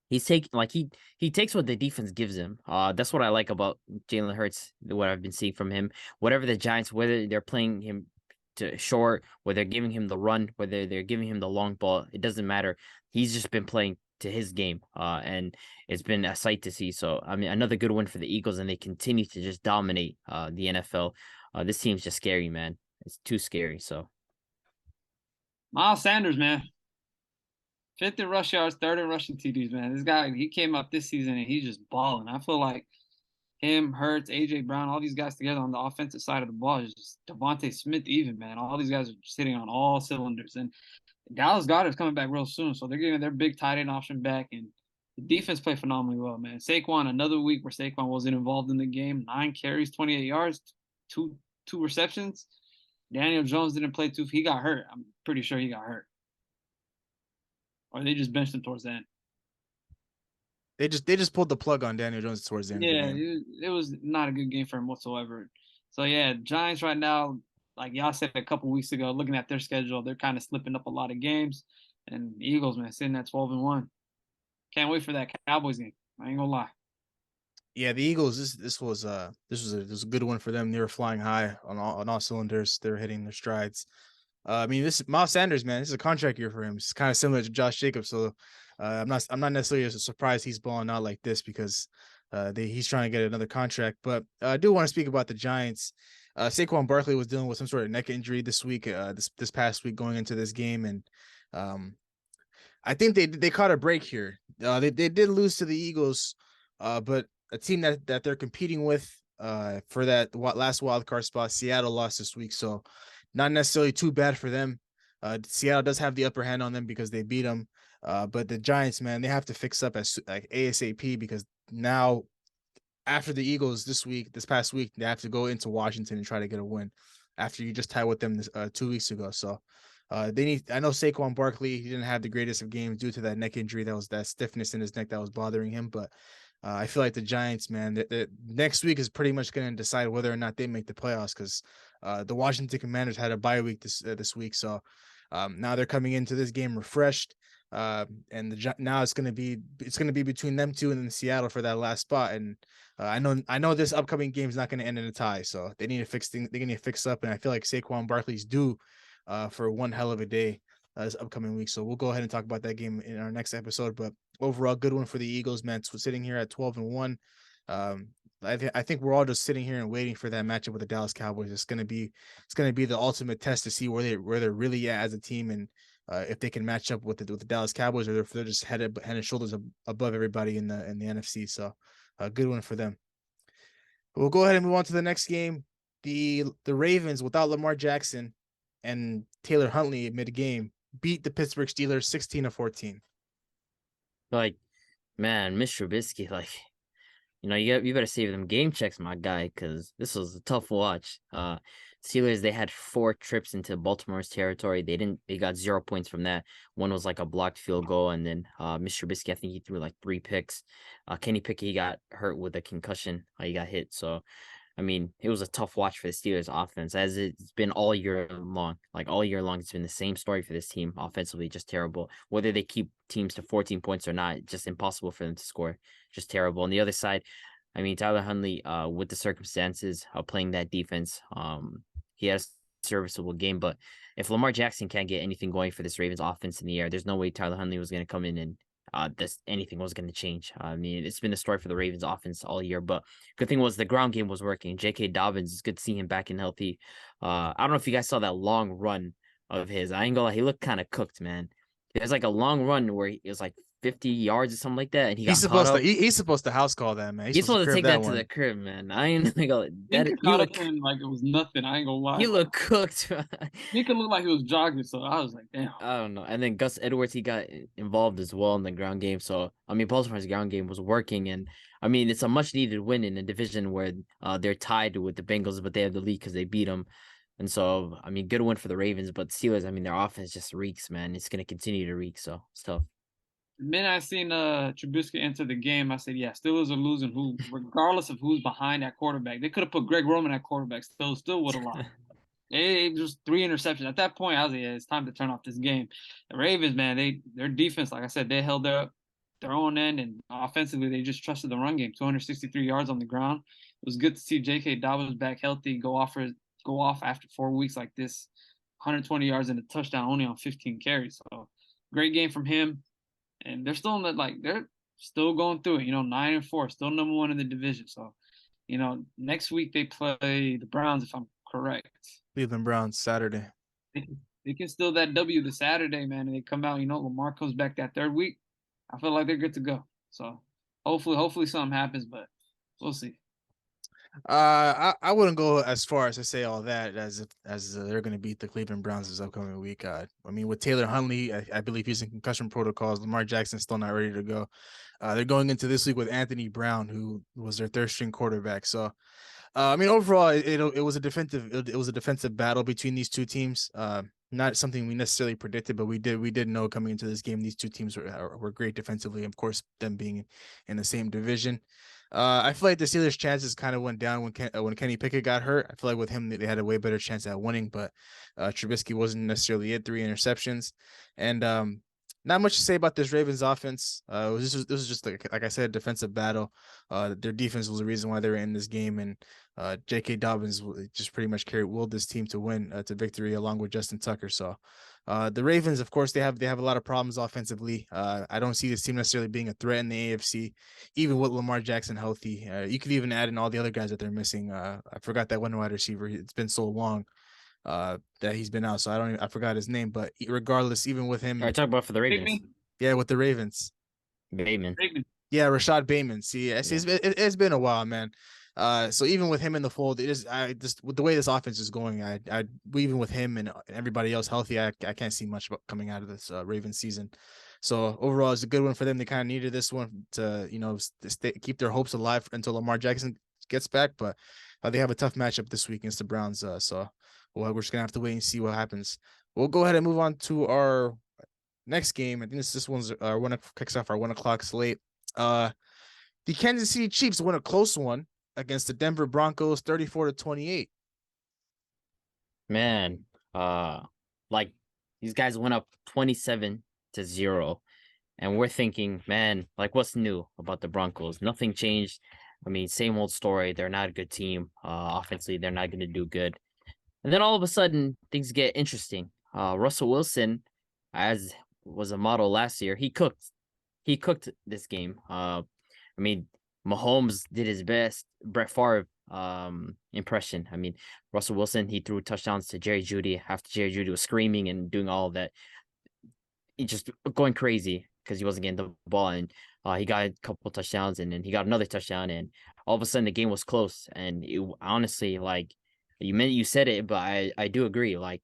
he's taking like he takes what the defense gives him. That's what I like about Jalen Hurts. What I've been seeing from him, whatever the Giants, whether they're playing him to short, whether they're giving him the run, whether they're giving him the long ball, it doesn't matter. He's just been playing to his game, and it's been a sight to see. So I mean, another good win for the Eagles, and they continue to just dominate the NFL. This team's just scary, man. It's too scary. So Miles Sanders, man. 5th in rush yards, 3rd in rushing TDs, man. This guy, he came up this season and he's just balling. I feel like him, Hurts, AJ Brown, all these guys together on the offensive side of the ball is just Devontae Smith even, man. All these guys are sitting on all cylinders. And Dallas Goedert's coming back real soon, so they're getting their big tight end option back. And the defense played phenomenally well, man. Saquon, another week where Saquon wasn't involved in the game. 9 carries, 28 yards, two receptions. Daniel Jones didn't play too. He got hurt. I'm pretty sure he got hurt. Or they just benched him towards the end. They just pulled the plug on Daniel Jones towards the end. Yeah, of the game. it was not a good game for him whatsoever. So yeah, Giants right now, like y'all said a couple weeks ago, looking at their schedule, they're kind of slipping up a lot of games. And the Eagles, man, sitting at 12-1. Can't wait for that Cowboys game. I ain't gonna lie. Yeah, the Eagles. This was a good one for them. They were flying high on all cylinders. They were hitting their strides. I mean, this Miles Sanders, man, this is a contract year for him. It's kind of similar to Josh Jacobs. So I'm not necessarily surprised he's balling out like this because he's trying to get another contract. But I do want to speak about the Giants. Saquon Barkley was dealing with some sort of neck injury this week, this past week going into this game, and I think they caught a break here. They did lose to the Eagles, but a team that they're competing with for that last wild card spot, Seattle lost this week, so not necessarily too bad for them. Seattle does have the upper hand on them because they beat them, but the Giants, man, they have to fix up as like ASAP because now after the Eagles this past week, they have to go into Washington and try to get a win after you just tied with them 2 weeks ago. So they need. I know Saquon Barkley, he didn't have the greatest of games due to that neck injury. That stiffness in his neck that was bothering him. But I feel like the Giants, man, the next week is pretty much going to decide whether or not they make the playoffs because the Washington Commanders had a bye week this week. So now they're coming into this game refreshed. And now it's going to be between them two and then Seattle for that last spot. And I know this upcoming game is not going to end in a tie. So they need to fix things. They need to fix up. And I feel like Saquon Barkley's due for one hell of a day this upcoming week. So we'll go ahead and talk about that game in our next episode. But overall, good one for the Eagles, man. So sitting here at 12-1. I think we're all just sitting here and waiting for that matchup with the Dallas Cowboys. It's gonna be the ultimate test to see where they're really at as a team and if they can match up with the Dallas Cowboys or if they're just head and shoulders above everybody in the NFC. So a good one for them. We'll go ahead and move on to the next game. The Ravens without Lamar Jackson and Taylor Huntley mid-game beat the Pittsburgh Steelers 16-14. like, man, Mr. Trubisky, like, you know, you better save them game checks, my guy, because this was a tough watch. Steelers, they had 4 trips into Baltimore's territory. They got 0 points from that. One was like a blocked field goal, and then Mr. Trubisky, I think he threw like 3 picks. Kenny Pickett, he got hurt with a concussion. He got hit. So, I mean, it was a tough watch for the Steelers offense, as it's been all year long. Like all year long, it's been the same story for this team. Offensively, just terrible. Whether they keep teams to 14 points or not, just impossible for them to score. Just terrible. On the other side, I mean, Tyler Huntley, with the circumstances of playing that defense, he has a serviceable game. But if Lamar Jackson can't get anything going for this Ravens offense in the air, there's no way Tyler Huntley was going to come in and anything was going to change. I mean, it's been the story for the Ravens offense all year, but good thing was the ground game was working. J.K. Dobbins, it's good to see him back and healthy. I don't know if you guys saw that long run of his. I ain't gonna lie, he looked kind of cooked, man. There's like a long run where it was like 50 yards or something like that, and he He's got caught supposed to up. he's supposed to house call that, man. He's supposed to curve take that to one. the crib, man. I ain't gonna Minka that. caught up to him like it was nothing. I ain't gonna lie. He looked cooked. Minka looked like he was jogging, so I was like, damn. I don't know. And then Gus Edwards, he got involved as well in the ground game. So I mean, Baltimore's ground game was working, and I mean, it's a much needed win in a division where they're tied with the Bengals, but they have the lead because they beat them. And so I mean, good win for the Ravens, but Steelers, I mean, their offense just reeks, man. It's gonna continue to reek, so it's tough. The minute I seen Trubisky enter the game, I said, yeah, Steelers are losing regardless of who's behind that quarterback. They could have put Greg Roman at quarterback, still would have lost. It was 3 interceptions. At that point, I was like, yeah, it's time to turn off this game. The Ravens, man, their defense, like I said, they held their own end, and offensively, they just trusted the run game. 263 yards on the ground. It was good to see J.K. Dobbins back healthy, go off after 4 weeks like this. 120 yards and a touchdown only on 15 carries. So great game from him. And they're still they're still going through it. 9-4, still number 1 in the division. So, next week they play the Browns, if I'm correct. Cleveland Browns Saturday. They can steal that W the Saturday, man, and they come out. Lamar comes back that 3rd week. I feel like they're good to go. So hopefully something happens, but we'll see. I wouldn't go as far as to say all that as they're going to beat the Cleveland Browns this upcoming week. I mean, with Taylor Huntley, I believe he's in concussion protocols. Lamar Jackson's still not ready to go. They're going into this week with Anthony Brown, who was their 3rd string quarterback. So, I mean, overall, it was a defensive battle between these two teams. Not something we necessarily predicted, but we did know coming into this game these two teams were great defensively. Of course, them being in the same division. I feel like the Steelers' chances kind of went down when Kenny Pickett got hurt. I feel like with him, they had a way better chance at winning, but Trubisky wasn't necessarily it. 3 interceptions, and not much to say about this Ravens offense. This was just like I said, a defensive battle. Their defense was the reason why they were in this game, and J.K. Dobbins just pretty much willed this team to win to victory along with Justin Tucker. So the Ravens, of course, they have a lot of problems offensively. I don't see this team necessarily being a threat in the AFC, even with Lamar Jackson healthy. You could even add in all the other guys that they're missing. I forgot that one wide receiver. It's been so long that he's been out, so I forgot his name. But regardless, even with him, I talk about for the Ravens. Bateman. Yeah, with the Ravens. Bateman. Yeah, Rashad Bateman. See, Yeah. It's been a while, man. So even with him in the fold, with the way this offense is going, even with him and everybody else healthy, I can't see much coming out of this Ravens season. So overall, it's a good one for them. They kind of needed this one to keep their hopes alive until Lamar Jackson gets back. But they have a tough matchup this week against the Browns. So we're just gonna have to wait and see what happens. We'll go ahead and move on to our next game. I think this one's kicks off our 1:00 slate. The Kansas City Chiefs win a close one against the Denver Broncos, 34-28. Man, like these guys went up 27-0, and we're thinking, man, like what's new about the Broncos? Nothing changed. I mean, same old story. They're not a good team. Offensively, they're not going to do good. And then all of a sudden, things get interesting. Russell Wilson, as was a model last year, he cooked. He cooked this game. I mean, Mahomes did his best. Brett Favre impression. I mean, Russell Wilson, he threw touchdowns to Jerry Jeudy after Jerry Jeudy was screaming and doing all of that. He just going crazy because he wasn't getting the ball, and he got a couple touchdowns, and then he got another touchdown, and all of a sudden the game was close. And it, honestly, like you said it, but I do agree. Like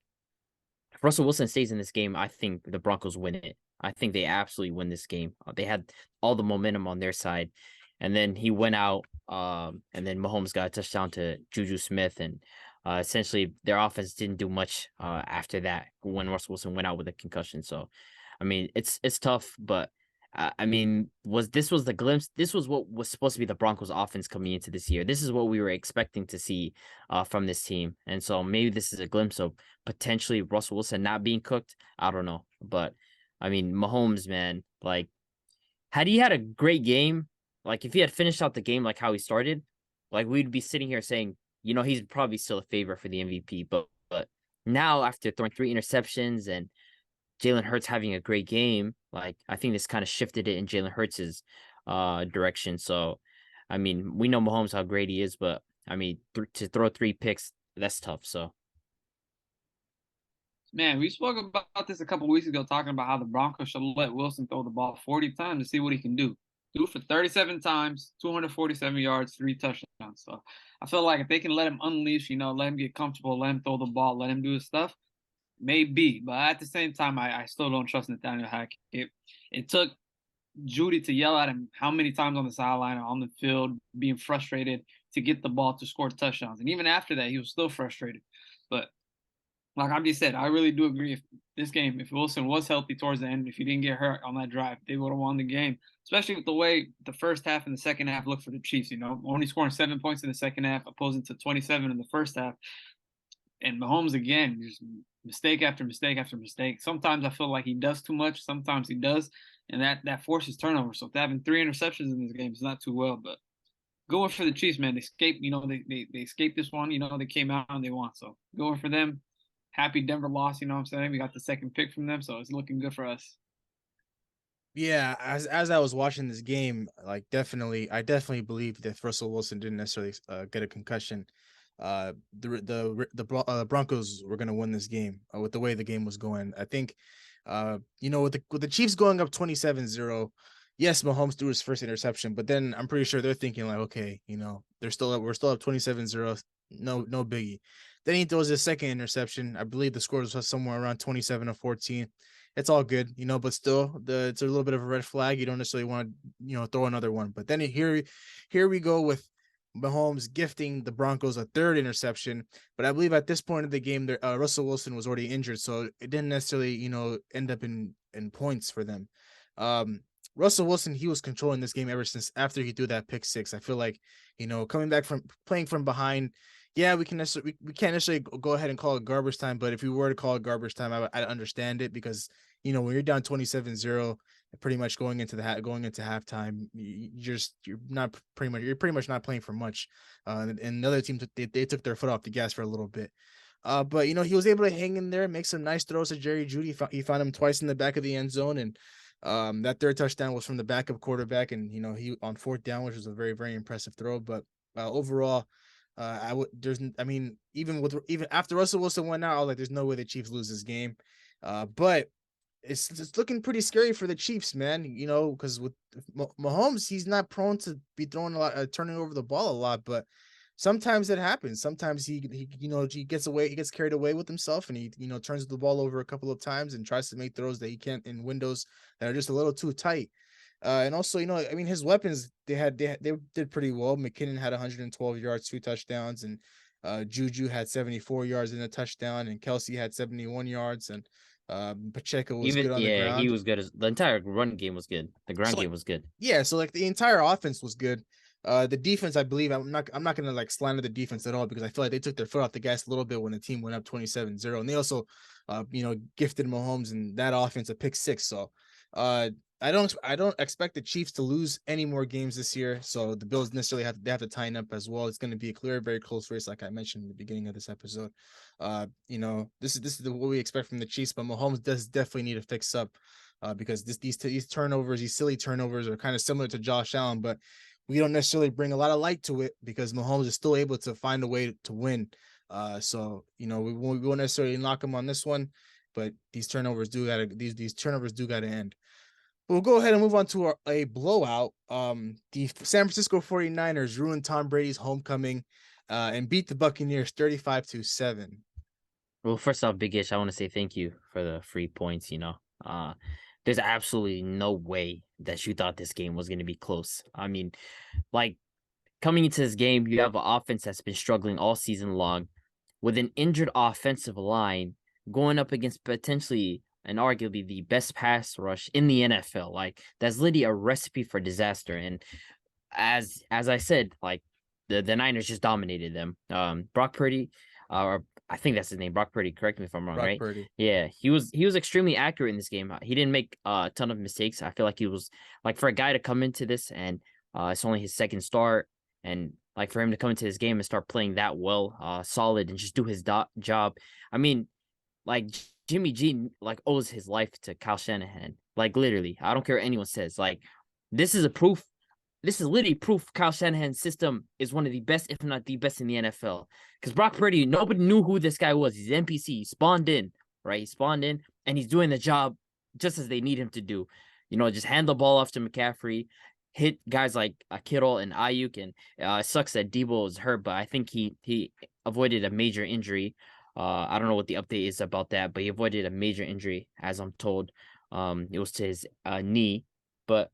if Russell Wilson stays in this game, I think the Broncos win it. I think they absolutely win this game. They had all the momentum on their side. And then he went out, and then Mahomes got a touchdown to Juju Smith, and essentially their offense didn't do much after that when Russell Wilson went out with a concussion. So, I mean, it's tough, but I mean, this was the glimpse. This was what was supposed to be the Broncos' offense coming into this year. This is what we were expecting to see from this team, and so maybe this is a glimpse of potentially Russell Wilson not being cooked. I don't know, but I mean, Mahomes, man, like had he had a great game. Like, if he had finished out the game like how he started, like, we'd be sitting here saying, he's probably still a favorite for the MVP. But now, after throwing 3 interceptions and Jalen Hurts having a great game, like, I think this kind of shifted it in Jalen Hurts' direction. So, I mean, we know Mahomes how great he is, but, I mean, to throw 3 picks, that's tough. So Man, we spoke about this a couple weeks ago, talking about how the Broncos should let Wilson throw the ball 40 times to see what he can do. Do it for 37 times, 247 yards, 3 touchdowns. So I feel like if they can let him unleash, let him get comfortable, let him throw the ball, let him do his stuff, maybe. But at the same time, I still don't trust Nathaniel Hackett. It took Judy to yell at him how many times on the sideline or on the field, being frustrated to get the ball to score touchdowns. And even after that, he was still frustrated. But like I just said, I really do agree. If this game, if Wilson was healthy towards the end, if he didn't get hurt on that drive, they would have won the game. Especially with the way the first half and the second half looked for the Chiefs. Only scoring 7 points in the second half, opposing to 27 in the first half. And Mahomes again, just mistake after mistake after mistake. Sometimes I feel like he does too much. Sometimes he does, and that forces turnovers. So having 3 interceptions in this game is not too well. But going for the Chiefs, man, they escaped. They escaped this one. They came out and they won. So going for them. Happy Denver lost, you know what I'm saying? We got the second pick from them, so it's looking good for us. Yeah, as I was watching this game, I definitely believe that if Russell Wilson didn't necessarily get a concussion, the Broncos were going to win this game with the way the game was going. I think, with the Chiefs going up 27-0, yes, Mahomes threw his first interception, but then I'm pretty sure they're thinking like, okay, we're still up 27-0, no biggie. Then he throws his second interception. I believe the score was somewhere around 27-14. It's all good, but still, it's a little bit of a red flag. You don't necessarily want to, throw another one. But then here we go with Mahomes gifting the Broncos a third interception. But I believe at this point of the game, Russell Wilson was already injured, so it didn't necessarily, end up in points for them. Russell Wilson, he was controlling this game ever since after he threw that pick six. I feel like, coming back from playing from behind. Yeah, we can't necessarily go ahead and call it garbage time, but if we were to call it garbage time, I'd understand it because, when you're down 27-0, pretty much going into halftime, you're pretty much not playing for much. And the other team, they took their foot off the gas for a little bit. But he was able to hang in there, make some nice throws to Jerry Jeudy. He found him twice in the back of the end zone, and that third touchdown was from the backup quarterback, and he on fourth down, which was a very, very impressive throw. But overall, even after Russell Wilson went out, I was like, there's no way the Chiefs lose this game. But it's looking pretty scary for the Chiefs, man. Because with Mahomes, he's not prone to be throwing a lot, turning over the ball a lot, but sometimes it happens. Sometimes he gets carried away with himself, and he turns the ball over a couple of times and tries to make throws that he can't in windows that are just a little too tight. And also, his weapons, they did pretty well. McKinnon had 112 yards, 2 touchdowns, and Juju had 74 yards in a touchdown, and Kelsey had 71 yards, and Pacheco was good on the ground. He was good. The entire run game was good. The ground game was good. Yeah, so the entire offense was good. The defense, I believe, I'm not gonna slander the defense at all because I feel like they took their foot off the gas a little bit when the team went up 27-0, and they also, gifted Mahomes and that offense a pick six. So, I don't expect the Chiefs to lose any more games this year. So the Bills necessarily have to tighten up as well. It's going to be a clear, very close race, like I mentioned in the beginning of this episode. This is what we expect from the Chiefs, but Mahomes does definitely need to fix up because these turnovers, these silly turnovers, are kind of similar to Josh Allen, but we don't necessarily bring a lot of light to it because Mahomes is still able to find a way to win. So we won't necessarily knock him on this one, but these turnovers do gotta end. We'll go ahead and move on to a blowout. The San Francisco 49ers ruined Tom Brady's homecoming and beat the Buccaneers 35-7. Well, first off, Big Ish, I want to say thank you for the free points. There's absolutely no way that you thought this game was going to be close. I mean, coming into this game, you have an offense that's been struggling all season long with an injured offensive line going up against potentially and arguably the best pass rush in the NFL. That's literally a recipe for disaster. And as I said, the Niners just dominated them. Brock Purdy, or I think that's his name, Brock Purdy. Correct me if I'm wrong, Brock right? Purdy. Yeah, he was extremely accurate in this game. He didn't make a ton of mistakes. I feel like he was for a guy to come into this and it's only his second start, and for him to come into this game and start playing that well, solid, and just do his job. I mean, Jimmy G owes his life to Kyle Shanahan. Literally, I don't care what anyone says. This is literally proof Kyle Shanahan's system is one of the best, if not the best, in the NFL. Because Brock Purdy, nobody knew who this guy was. He's NPC. He spawned in. right? He spawned in and he's doing the job just as they need him to do. Just hand the ball off to McCaffrey, hit guys like Kittle and Ayuk, and it sucks that Debo is hurt, but I think he avoided a major injury. I don't know what the update is about that, but he avoided a major injury, as I'm told. It was to his knee, but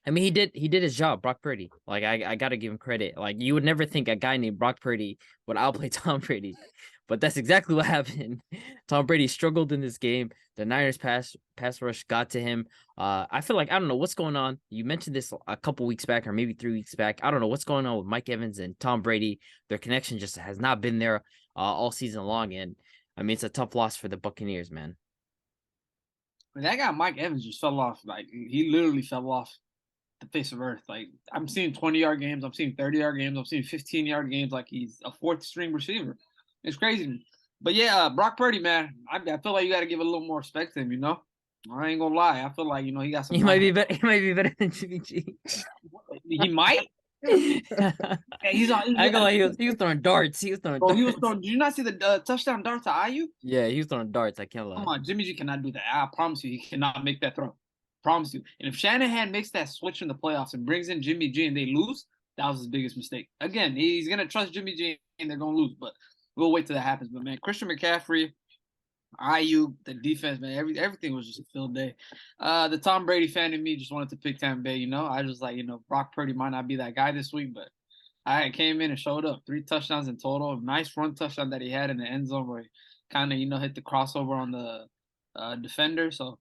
I mean, he did his job, Brock Purdy. Like I gotta give him credit. Like you would never think a guy named Brock Purdy would outplay Tom Brady, but that's exactly what happened. Tom Brady struggled in this game. The Niners pass rush got to him. I feel like I don't know what's going on. You mentioned this a couple weeks back, or maybe 3 weeks back. I don't know what's going on with Mike Evans and Tom Brady. Their connection just has not been there all season long, and I mean it's a tough loss for the Buccaneers, man. That guy Mike Evans just fell off. Like he literally fell off the face of earth. Like I'm seeing 20-yard games, I'm seeing 30-yard games, I'm seeing 15-yard games. Like he's a fourth string receiver. It's crazy to me. But yeah, Brock Purdy, man, I feel like you got to give a little more respect to him. I ain't gonna lie. I feel like he got some. He might be better. He might be better than Jimmy G. He might. Hey, he's on. I go like he was throwing darts. He was throwing. Oh, darts. he was throwing. Did you not see the touchdown dart to Ayuk? Yeah, he was throwing darts. I can't lie. Come on, Jimmy G cannot do that. I promise you, he cannot make that throw. Promise you. And if Shanahan makes that switch in the playoffs and brings in Jimmy G and they lose, that was his biggest mistake. Again, he's gonna trust Jimmy G and they're gonna lose, but we'll wait till that happens. But man, Christian McCaffrey, Ayuk, the defense, man, everything was just a field day. The Tom Brady fan in me just wanted to pick Tampa Bay. I just like, Brock Purdy might not be that guy this week, but I came in and showed up. 3 touchdowns in total. Nice run touchdown that he had in the end zone where he kind of, hit the crossover on the defender. So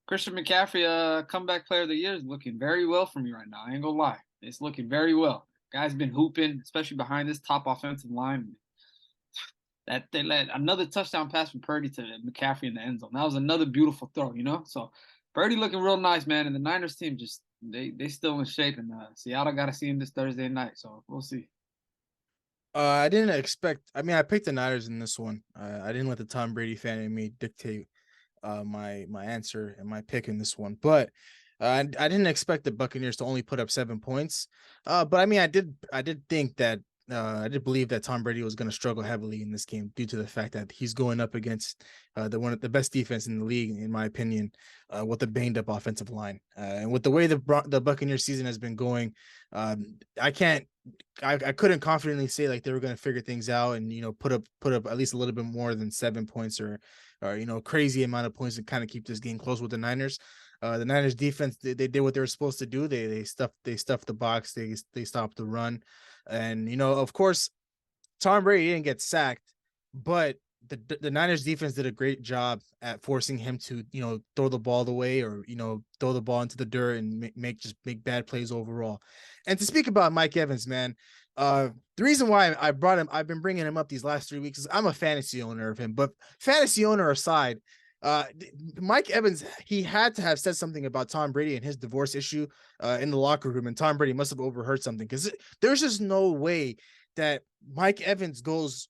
Christian McCaffrey, comeback player of the year, is looking very well for me right now. I ain't gonna lie. It's looking very well. Guy's been hooping, especially behind this top offensive line. That they let another touchdown pass from Purdy to McCaffrey in the end zone. That was another beautiful throw, So Purdy looking real nice, man. And the Niners team just they still in shape. And Seattle got to see him this Thursday night, so we'll see. I didn't expect. I mean, I picked the Niners in this one. I didn't let the Tom Brady fan in me dictate my answer and my pick in this one, but I didn't expect the Buccaneers to only put up 7 points. But I mean, I did think that. I did believe that Tom Brady was going to struggle heavily in this game due to the fact that he's going up against one of the best defense in the league, in my opinion, with a banged up offensive line. And with the way the Buccaneers season has been going, I couldn't confidently say like they were going to figure things out and put up at least a little bit more than 7 points or crazy amount of points to kind of keep this game close with the Niners. The Niners defense, they did what they were supposed to do. They stuffed the box. They stopped the run. And, of course, Tom Brady didn't get sacked, but the Niners defense did a great job at forcing him to, throw the ball away or, throw the ball into the dirt and make bad plays overall. And to speak about Mike Evans, man, the reason why I brought him, I've been bringing him up these last 3 weeks is I'm a fantasy owner of him, but fantasy owner aside, Mike Evans, he had to have said something about Tom Brady and his divorce issue in the locker room, and Tom Brady must have overheard something because there's just no way that Mike Evans goes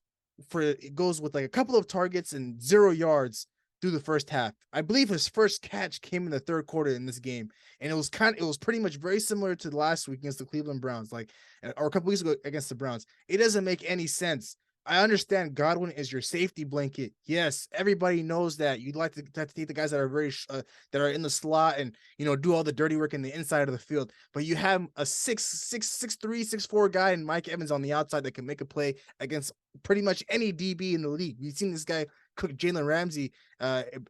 with like a couple of targets and 0 yards through the first half. I believe his first catch came in the third quarter in this game, and it was pretty much very similar to last week against the Cleveland Browns, or a couple weeks ago against the Browns. It doesn't make any sense. I understand Godwin is your safety blanket. Yes, everybody knows that. You'd like to take the guys that are very that are in the slot and do all the dirty work in the inside of the field. But you have a 6'3", 6'4" guy in Mike Evans on the outside that can make a play against pretty much any DB in the league. You've seen this guy cook Jalen Ramsey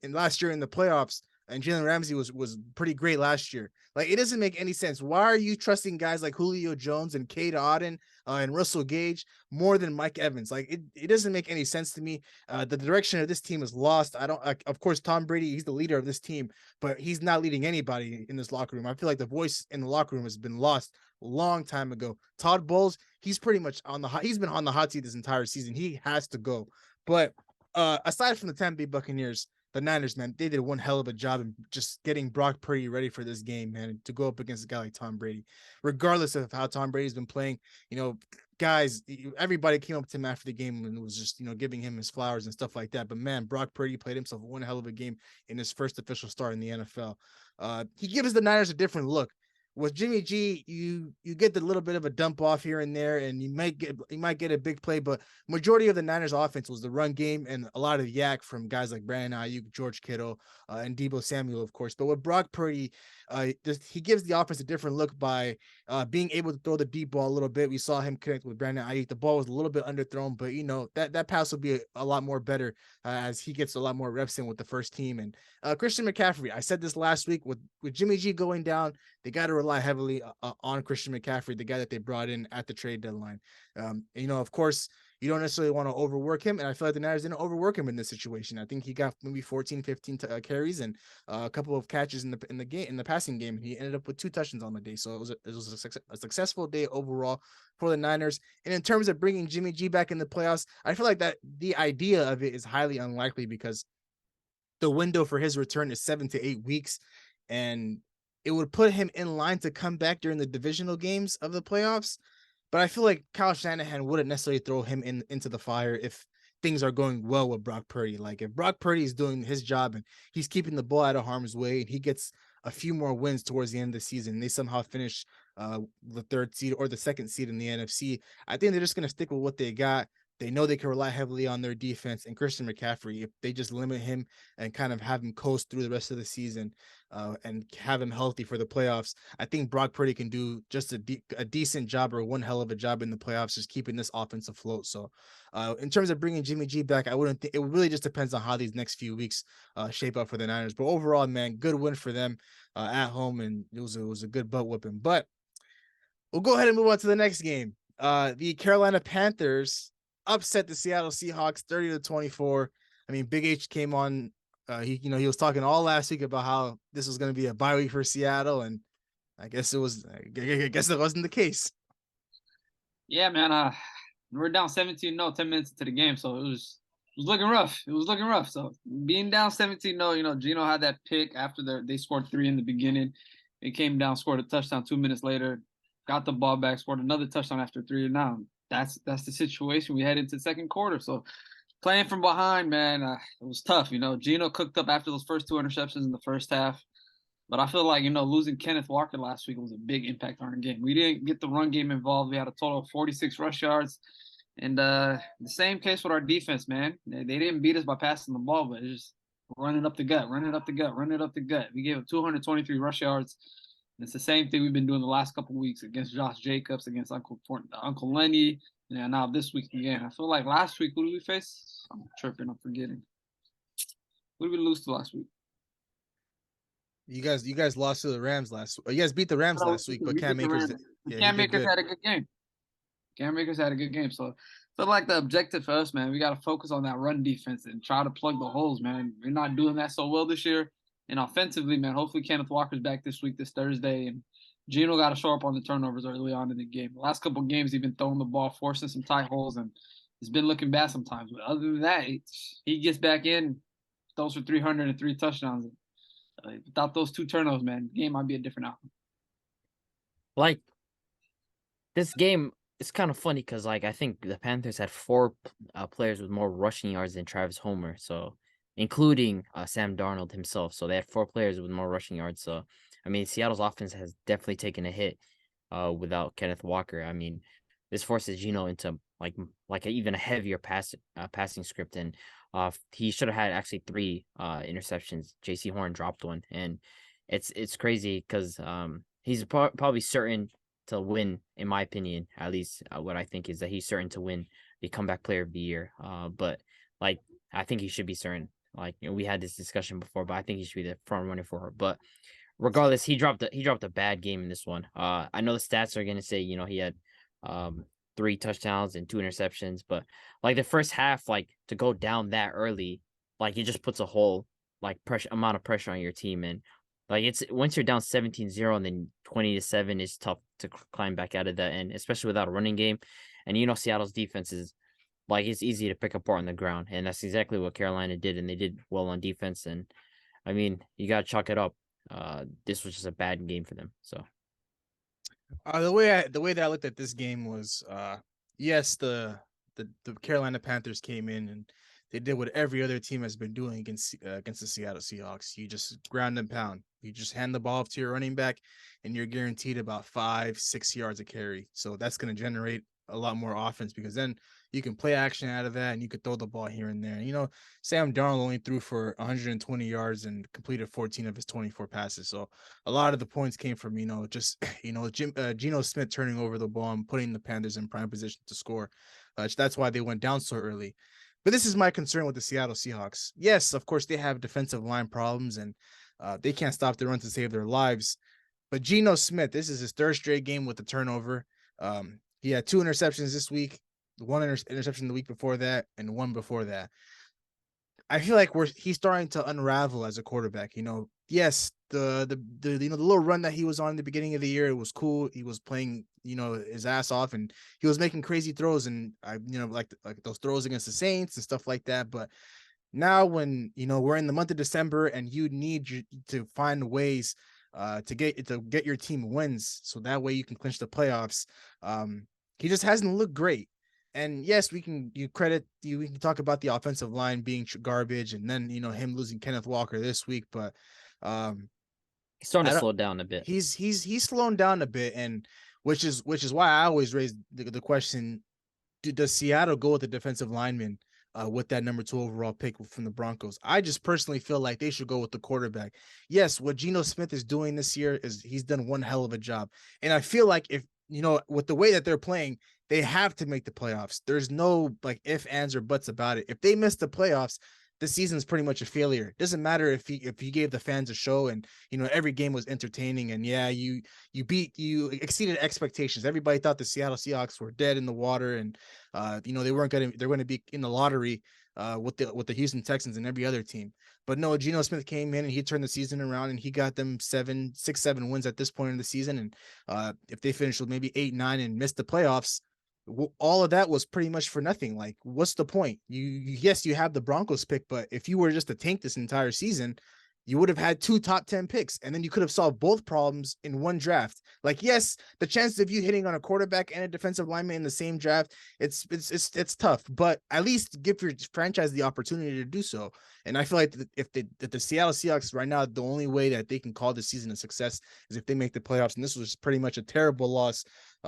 in last year in the playoffs, and Jalen Ramsey was pretty great last year. Like, it doesn't make any sense. Why are you trusting guys like Julio Jones and Cade Otton and Russell Gage more than Mike Evans? Like, it doesn't make any sense to me. The direction of this team is lost. Of course, Tom Brady, he's the leader of this team, but he's not leading anybody in this locker room. I feel like the voice in the locker room has been lost a long time ago. Todd Bowles, he's pretty much he's been on the hot seat this entire season. He has to go. But aside from the Tampa Bay Buccaneers, the Niners, man, they did one hell of a job in just getting Brock Purdy ready for this game, man, to go up against a guy like Tom Brady. Regardless of how Tom Brady's been playing, guys, everybody came up to him after the game and was just, giving him his flowers and stuff like that. But, man, Brock Purdy played himself one hell of a game in his first official start in the NFL. He gives the Niners a different look. with Jimmy G, you get the little bit of a dump off here and there, and you might get a big play, but majority of the Niners offense was the run game and a lot of yak from guys like Brandon Ayuk, George Kittle, and Deebo Samuel, of course. But with Brock Purdy, he gives the offense a different look by being able to throw the deep ball a little bit. We saw him connect with Brandon Ayuk. The ball was a little bit underthrown, but that pass will be a lot more better as he gets a lot more reps in with the first team. And Christian McCaffrey, I said this last week with Jimmy G going down, they got to rely heavily on Christian McCaffrey, the guy that they brought in at the trade deadline. Of course, you don't necessarily want to overwork him, and I feel like the Niners didn't overwork him in this situation. I think he got maybe 14, 15 carries and a couple of catches in the passing game. He ended up with 2 touchdowns on the day, so it was a successful day overall for the Niners. And in terms of bringing Jimmy G back in the playoffs, I feel like that the idea of it is highly unlikely because the window for his return is 7 to 8 weeks, and it would put him in line to come back during the divisional games of the playoffs. But I feel like Kyle Shanahan wouldn't necessarily throw him into the fire if things are going well with Brock Purdy. Like if Brock Purdy is doing his job and he's keeping the ball out of harm's way and he gets a few more wins towards the end of the season, they somehow finish the 3rd seed or the 2nd seed in the NFC. I think they're just going to stick with what they got. They know they can rely heavily on their defense and Christian McCaffrey. If they just limit him and kind of have him coast through the rest of the season and have him healthy for the playoffs, I think Brock Purdy can do just a decent job or one hell of a job in the playoffs, just keeping this offense afloat. So in terms of bringing Jimmy G back, I wouldn't think it really just depends on how these next few weeks shape up for the Niners. But overall, man, good win for them at home, and it was a good butt whipping. But we'll go ahead and move on to the next game. The Carolina Panthers upset the Seattle Seahawks 30-24. I mean, Big H came on. He was talking all last week about how this was going to be a bye week for Seattle, and I guess it wasn't the case. Yeah, man. We're down 17-0, 10 minutes into the game, so it was looking rough. It was looking rough. So being down 17-0, Gino had that pick after they scored 3 in the beginning. They came down, scored a touchdown 2 minutes later, got the ball back, scored another touchdown after 3. Now that's the situation we head into the second quarter. So playing from behind, man, it was tough. Gino cooked up after those first 2 interceptions in the first half. But I feel like, losing Kenneth Walker last week was a big impact on our game. We didn't get the run game involved. We had a total of 46 rush yards. And the same case with our defense, man. They didn't beat us by passing the ball, but it's just running up the gut. We gave up 223 rush yards. And it's the same thing we've been doing the last couple of weeks against Josh Jacobs, against Uncle Lenny, and now this week again. I feel like last week, who did we face? I'm tripping. I'm forgetting. Who did we lose to last week? You guys lost to the Rams last week. You guys beat the Rams last week, but Cam Akers had a good game. Cam Akers had a good game. So I feel like the objective for us, man, we got to focus on that run defense and try to plug the holes, man. We're not doing that so well this year. And offensively, man, hopefully Kenneth Walker's back this Thursday. And Gino got to show up on the turnovers early on in the game. The last couple of games, he's been throwing the ball, forcing some tight holes, and it's been looking bad sometimes. But other than that, he gets back in, throws for 303 touchdowns. Without those 2 turnovers, man, the game might be a different outcome. Like, this game is kind of funny because, I think the Panthers had 4 players with more rushing yards than Travis Homer, so including Sam Darnold himself. So they had 4 players with more rushing yards. So, I mean, Seattle's offense has definitely taken a hit without Kenneth Walker. I mean, this forces Gino into even a heavier passing script, and he should have had actually 3 interceptions. JC Horn dropped 1, and it's crazy because he's probably certain to win, in my opinion. At least what I think is that he's certain to win the comeback player of the year. But I think he should be certain. We had this discussion before, but I think he should be the front runner for her. But regardless, he dropped a bad game in this one. I know the stats are gonna say, he had 3 touchdowns and 2 interceptions, but the first half, to go down that early, it just puts a whole amount of pressure on your team. And it's once you're down 17-0 and then 20-7, it's tough to climb back out of that, and especially without a running game. And Seattle's defense is it's easy to pick apart on the ground, and that's exactly what Carolina did, and they did well on defense. And I mean, you gotta chalk it up. This was just a bad game for them. So the way that I looked at this game was yes, the Carolina Panthers came in and They did what every other team has been doing against the Seattle Seahawks. You just ground and pound. You just hand the ball off to your running back, and you're guaranteed about 5-6 yards a carry. So that's going to generate a lot more offense because then you can play action out of that and you could throw the ball here and there. You know, Sam Darnold only threw for 120 yards and completed 14 of his 24 passes. So a lot of the points came from, just, Geno Smith turning over the ball and putting the Panthers in prime position to score. That's why they went down so early. But this is my concern with the Seattle Seahawks. Yes, of course, they have defensive line problems and they can't stop the run to save their lives. But Geno Smith, this is his third straight game with the turnover. He had 2 interceptions this week, one interception the week before that, and one before that. I feel like he's starting to unravel as a quarterback. Yes, the little run that he was on in the beginning of the year, it was cool. He was playing, his ass off, and he was making crazy throws, and like those throws against the Saints and stuff like that. But now, when we're in the month of December, and you need to find ways to get your team wins, so that way you can clinch the playoffs. He just hasn't looked great. And yes, we can talk about the offensive line being garbage, and then him losing Kenneth Walker this week, but he's starting to slow down a bit. He's slowing down a bit, and which is why I always raise the question: does Seattle go with the defensive lineman with that number 2 overall pick from the Broncos? I just personally feel like they should go with the quarterback. Yes, what Geno Smith is doing this year is he's done one hell of a job, and I feel like if with the way that they're playing, they have to make the playoffs. There's no like ifs, ands, or buts about it. If they miss the playoffs, the season's pretty much a failure. It doesn't matter if you gave the fans a show and every game was entertaining and you exceeded expectations. Everybody thought the Seattle Seahawks were dead in the water and they're going to be in the lottery with the Houston Texans and every other team. But no, Geno Smith came in and he turned the season around and he got them 7 wins at this point in the season. And if they finished with maybe 8-9 and missed the playoffs, all of that was pretty much for nothing. Like, what's the point? Yes, you have the Broncos pick, but if you were just to tank this entire season, you would have had 2 top 10 picks, and then you could have solved both problems in one draft. Like, yes, the chances of you hitting on a quarterback and a defensive lineman in the same draft, it's tough, but at least give your franchise the opportunity to do so. And I feel like if the Seattle Seahawks right now, the only way that they can call this season a success is if they make the playoffs. And this was pretty much a terrible loss.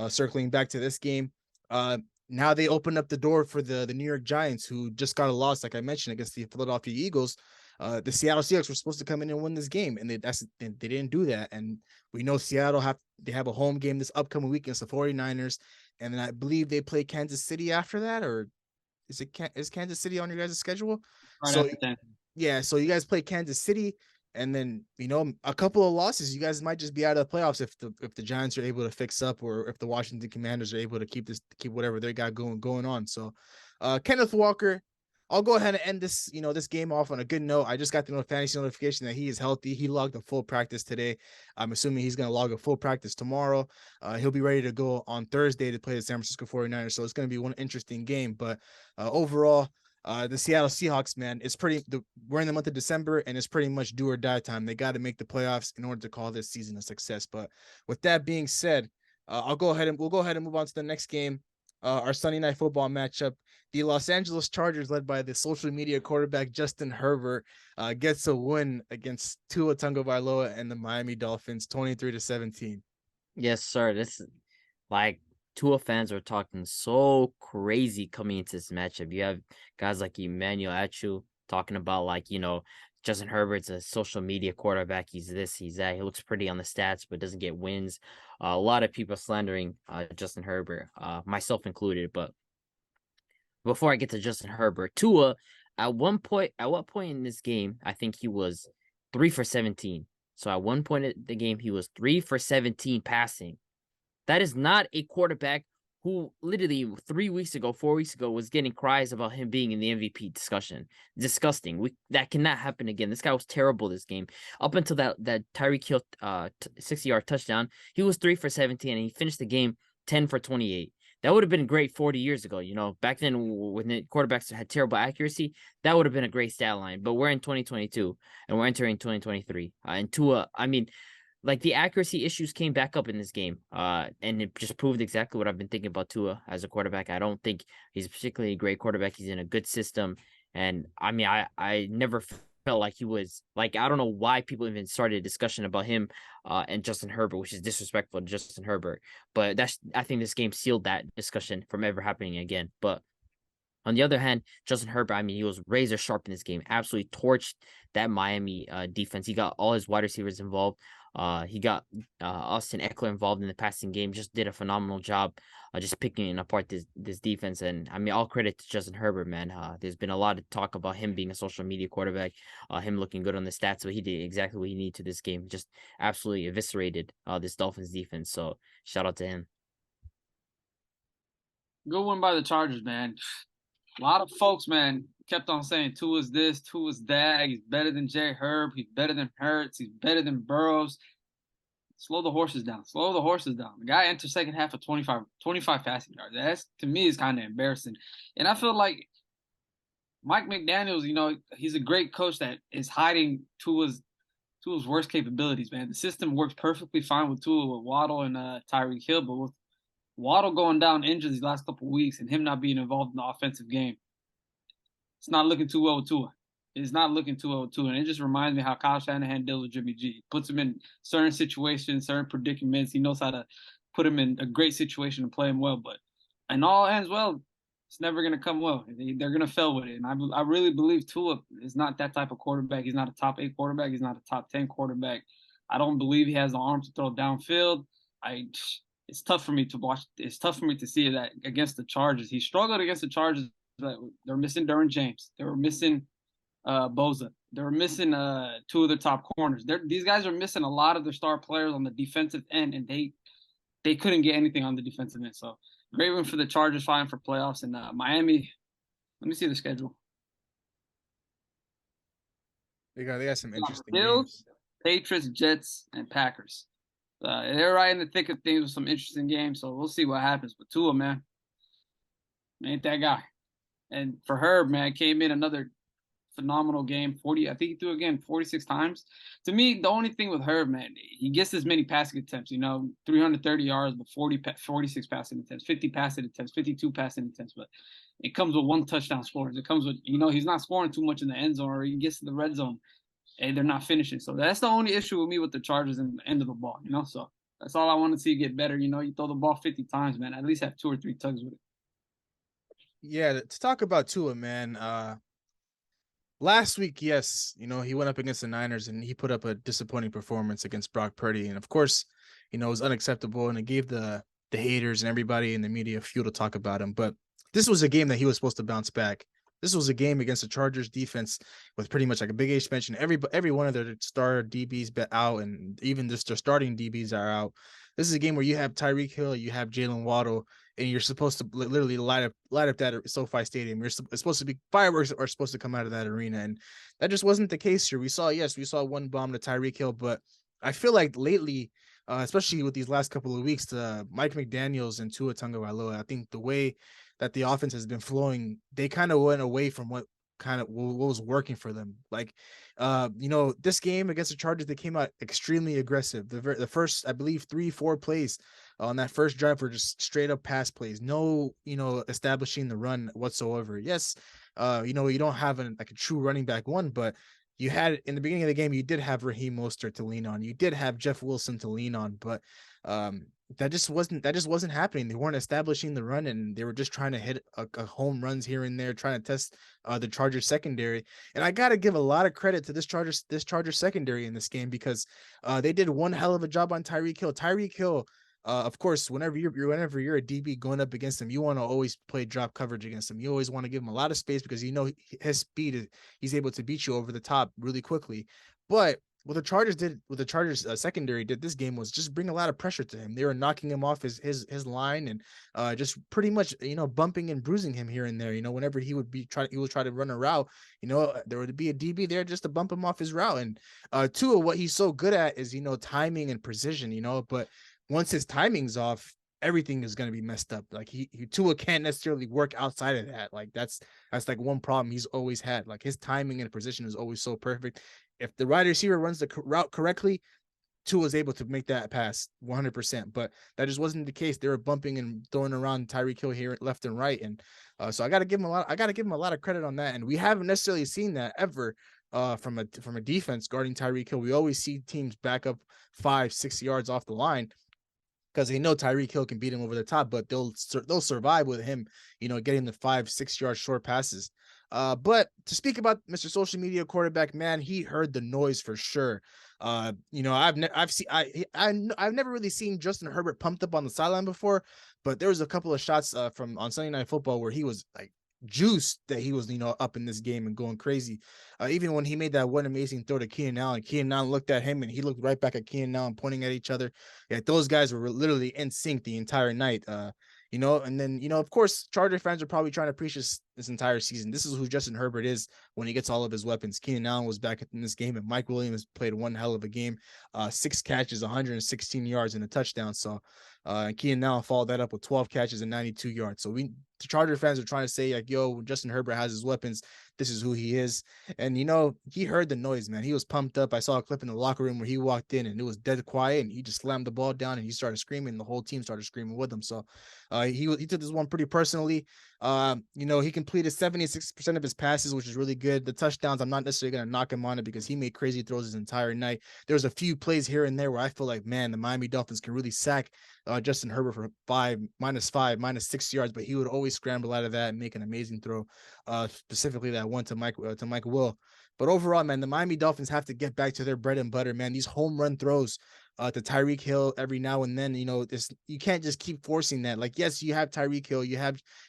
Circling back to this game. Now they opened up the door for the New York Giants, who just got a loss, like I mentioned, against the Philadelphia Eagles. The Seattle Seahawks were supposed to come in and win this game, and they didn't do that. And we know Seattle have a home game this upcoming week against the 49ers, and then I believe they play Kansas City after that, or is Kansas City on your guys' schedule? Right So after that. yeah, so you guys play Kansas City. And then, a couple of losses, you guys might just be out of the playoffs if the Giants are able to fix up, or if the Washington Commanders are able to keep whatever they got going on. So, Kenneth Walker, I'll go ahead and end this game off on a good note. I just got the fantasy notification that he is healthy. He logged a full practice today. I'm assuming he's going to log a full practice tomorrow. He'll be ready to go on Thursday to play the San Francisco 49ers. So it's going to be one interesting game. But overall, the Seattle Seahawks, man, we're in the month of December and it's pretty much do or die time. They got to make the playoffs in order to call this season a success. But with that being said, we'll go ahead and move on to the next game. Our Sunday night football matchup. The Los Angeles Chargers, led by the social media quarterback Justin Herbert, gets a win against Tua Tagovailoa and the Miami Dolphins, 23-17. Yes, sir. This is like Tua fans are talking so crazy coming into this matchup. You have guys like Emmanuel Achu talking about Justin Herbert's a social media quarterback. He's this, he's that. He looks pretty on the stats, but doesn't get wins. A lot of people slandering Justin Herbert, myself included. But before I get to Justin Herbert, Tua, at what point in this game, I think he was 3 for 17. So at one point in the game, he was 3 for 17 passing. That is not a quarterback who literally 4 weeks ago was getting cries about him being in the MVP discussion. Disgusting. That cannot happen again. This guy was terrible this game. Up until that Tyreek Hill 60-yard touchdown, he was 3 for 17 and he finished the game 10 for 28. That would have been great 40 years ago. Back then when the quarterbacks had terrible accuracy, that would have been a great stat line. But we're in 2022 and we're entering 2023. And Tua, the accuracy issues came back up in this game, and it just proved exactly what I've been thinking about Tua as a quarterback. I don't think he's a particularly great quarterback. He's in a good system, And I mean, I never felt like he was like, I don't know why people even started a discussion about him and Justin Herbert, which is disrespectful to Justin Herbert. But I think this game sealed that discussion from ever happening again. But on the other hand, Justin Herbert, I mean, he was razor sharp in this game, absolutely torched that Miami defense. He got all his wide receivers involved. He got Austin Eckler involved in the passing game. Just did a phenomenal job, just picking apart this defense. And I mean, all credit to Justin Herbert, man. There's been a lot of talk about him being a social media quarterback, him looking good on the stats, but he did exactly what he needed to this game. Just absolutely eviscerated this Dolphins defense. So shout out to him. Good win by the Chargers, man. A lot of folks, man, kept on saying Tua's this, Tua's that. He's better than Jay Herb. He's better than Hurts. He's better than Burrows. Slow the horses down. Slow the horses down. The guy entered second half of 25 passing yards. That's, to me, is kind of embarrassing. And I feel like Mike McDaniels, you know, he's a great coach that is hiding Tua's worst capabilities, man. The system works perfectly fine with Tua, with Waddle and Tyreek Hill, but with Waddle going down injured these last couple of weeks and him not being involved in the offensive game, it's not looking too well with Tua. It's not looking too well with Tua. And it just reminds me how Kyle Shanahan deals with Jimmy G. He puts him in certain situations, certain predicaments. He knows how to put him in a great situation and play him well. But in all ends well, it's never going to come well. They're going to fail with it. And I really believe Tua is not that type of quarterback. He's not a top 8 quarterback. He's not a top 10 quarterback. I don't believe he has the arm to throw downfield. It's tough for me to watch. It's tough for me to see that against the Chargers. He struggled against the Chargers. They're missing Derwin James. They were missing Boza. They were missing 2 of their top corners. These guys are missing a lot of their star players on the defensive end, and they couldn't get anything on the defensive end. So great win for the Chargers, fighting for playoffs. And Miami, let me see the schedule. They got some interesting Bills, games. Patriots, Jets, and Packers. They're right in the thick of things with some interesting games, so we'll see what happens. But Tua, man, ain't that guy. And for Herb, man, came in another phenomenal game. 40, I think he threw again 46 times. To me, the only thing with Herb, man, he gets as many passing attempts, 330 yards, but 46 passing attempts, 50 passing attempts, 52 passing attempts. But it comes with 1 touchdown scores. It comes with, he's not scoring too much in the end zone, or he gets to the red zone and they're not finishing. So that's the only issue with me with the Chargers and the end of the ball, So that's all I want to see get better. You throw the ball 50 times, man. At least have 2 or 3 tugs with it. Yeah, to talk about Tua, man. Last week, yes, he went up against the Niners and he put up a disappointing performance against Brock Purdy. And of course, it was unacceptable and it gave the haters and everybody in the media fuel to talk about him. But this was a game that he was supposed to bounce back. This was a game against the Chargers defense with pretty much like a Big H bench, and every one of their star DBs out, and even just their starting DBs are out. This is a game where you have Tyreek Hill, you have Jalen Waddle, and you're supposed to literally light up that SoFi Stadium. It's supposed to be fireworks are supposed to come out of that arena, and that just wasn't the case here. We saw 1 bomb to Tyreek Hill, but I feel like lately, especially with these last couple of weeks, to Mike McDaniels and Tua Tagovailoa, I think the way that the offense has been flowing, they kind of went away from what was working for them. Like, this game against the Chargers, they came out extremely aggressive. The first, I believe, 3-4 plays on that first drive were just straight up pass plays. No, establishing the run whatsoever. Yes, you don't have a true running back one, but you had in the beginning of the game, you did have Raheem Mostert to lean on. You did have Jeff Wilson to lean on, but that just wasn't happening. They weren't establishing the run, and they were just trying to hit a home runs here and there, trying to test the Chargers secondary. And I got to give a lot of credit to this Chargers secondary in this game, because they did one hell of a job on Tyreek Hill. Tyreek Hill, of course, whenever you're a DB going up against him, you want to always play drop coverage against him. You always want to give him a lot of space, because his speed, he's able to beat you over the top really quickly. But what the Chargers secondary did this game was just bring a lot of pressure to him. They were knocking him off his line, and just pretty much bumping and bruising him here and there. Whenever he would try to run a route, there would be a DB there just to bump him off his route. And Tua, what he's so good at is timing and precision. But once his timing's off, everything is going to be messed up. Like Tua can't necessarily work outside of that. Like that's like one problem he's always had. Like his timing and precision is always so perfect. If the wide receiver runs the route correctly, Tua was able to make that pass 100%, but that just wasn't the case. They were bumping and throwing around Tyreek Hill here left and right, and so I got to give him a lot. I got to give him a lot of credit on that, and we haven't necessarily seen that ever from a defense guarding Tyreek Hill. We always see teams back up 5-6 yards off the line because they know Tyreek Hill can beat him over the top, but they'll survive with him, getting the 5-6 yard short passes. But to speak about Mr. Social Media Quarterback, man, he heard the noise for sure. I've never really seen Justin Herbert pumped up on the sideline before, but there was a couple of shots from on Sunday Night Football where he was like juiced that he was up in this game and going crazy. Even when he made that one amazing throw to Keenan Allen looked at him and he looked right back at Keenan Allen, pointing at each other. Yeah, those guys were literally in sync the entire night. And then, of course, Charger fans are probably trying to preach this entire season. This is who Justin Herbert is when he gets all of his weapons. Keenan Allen was back in this game, and Mike Williams played one hell of a game. 6 catches, 116 yards, and a touchdown. So, Keenan Allen followed that up with 12 catches and 92 yards. So the Charger fans are trying to say, like, yo, Justin Herbert has his weapons. This is who he is. And, he heard the noise, man. He was pumped up. I saw a clip in the locker room where he walked in and it was dead quiet and he just slammed the ball down and he started screaming. The whole team started screaming with him. So he took this one pretty personally. He completed 76% of his passes, which is really good. The touchdowns, I'm not necessarily going to knock him on it because he made crazy throws his entire night. There was a few plays here and there where I feel like, man, the Miami Dolphins can really sack Justin Herbert for -6 yards, but he would always scramble out of that and make an amazing throw, specifically that one to Mike Will. But overall, man, the Miami Dolphins have to get back to their bread and butter, man. These home run throws to Tyreek Hill every now and then, you can't just keep forcing that. Like, yes, you have Tyreek Hill,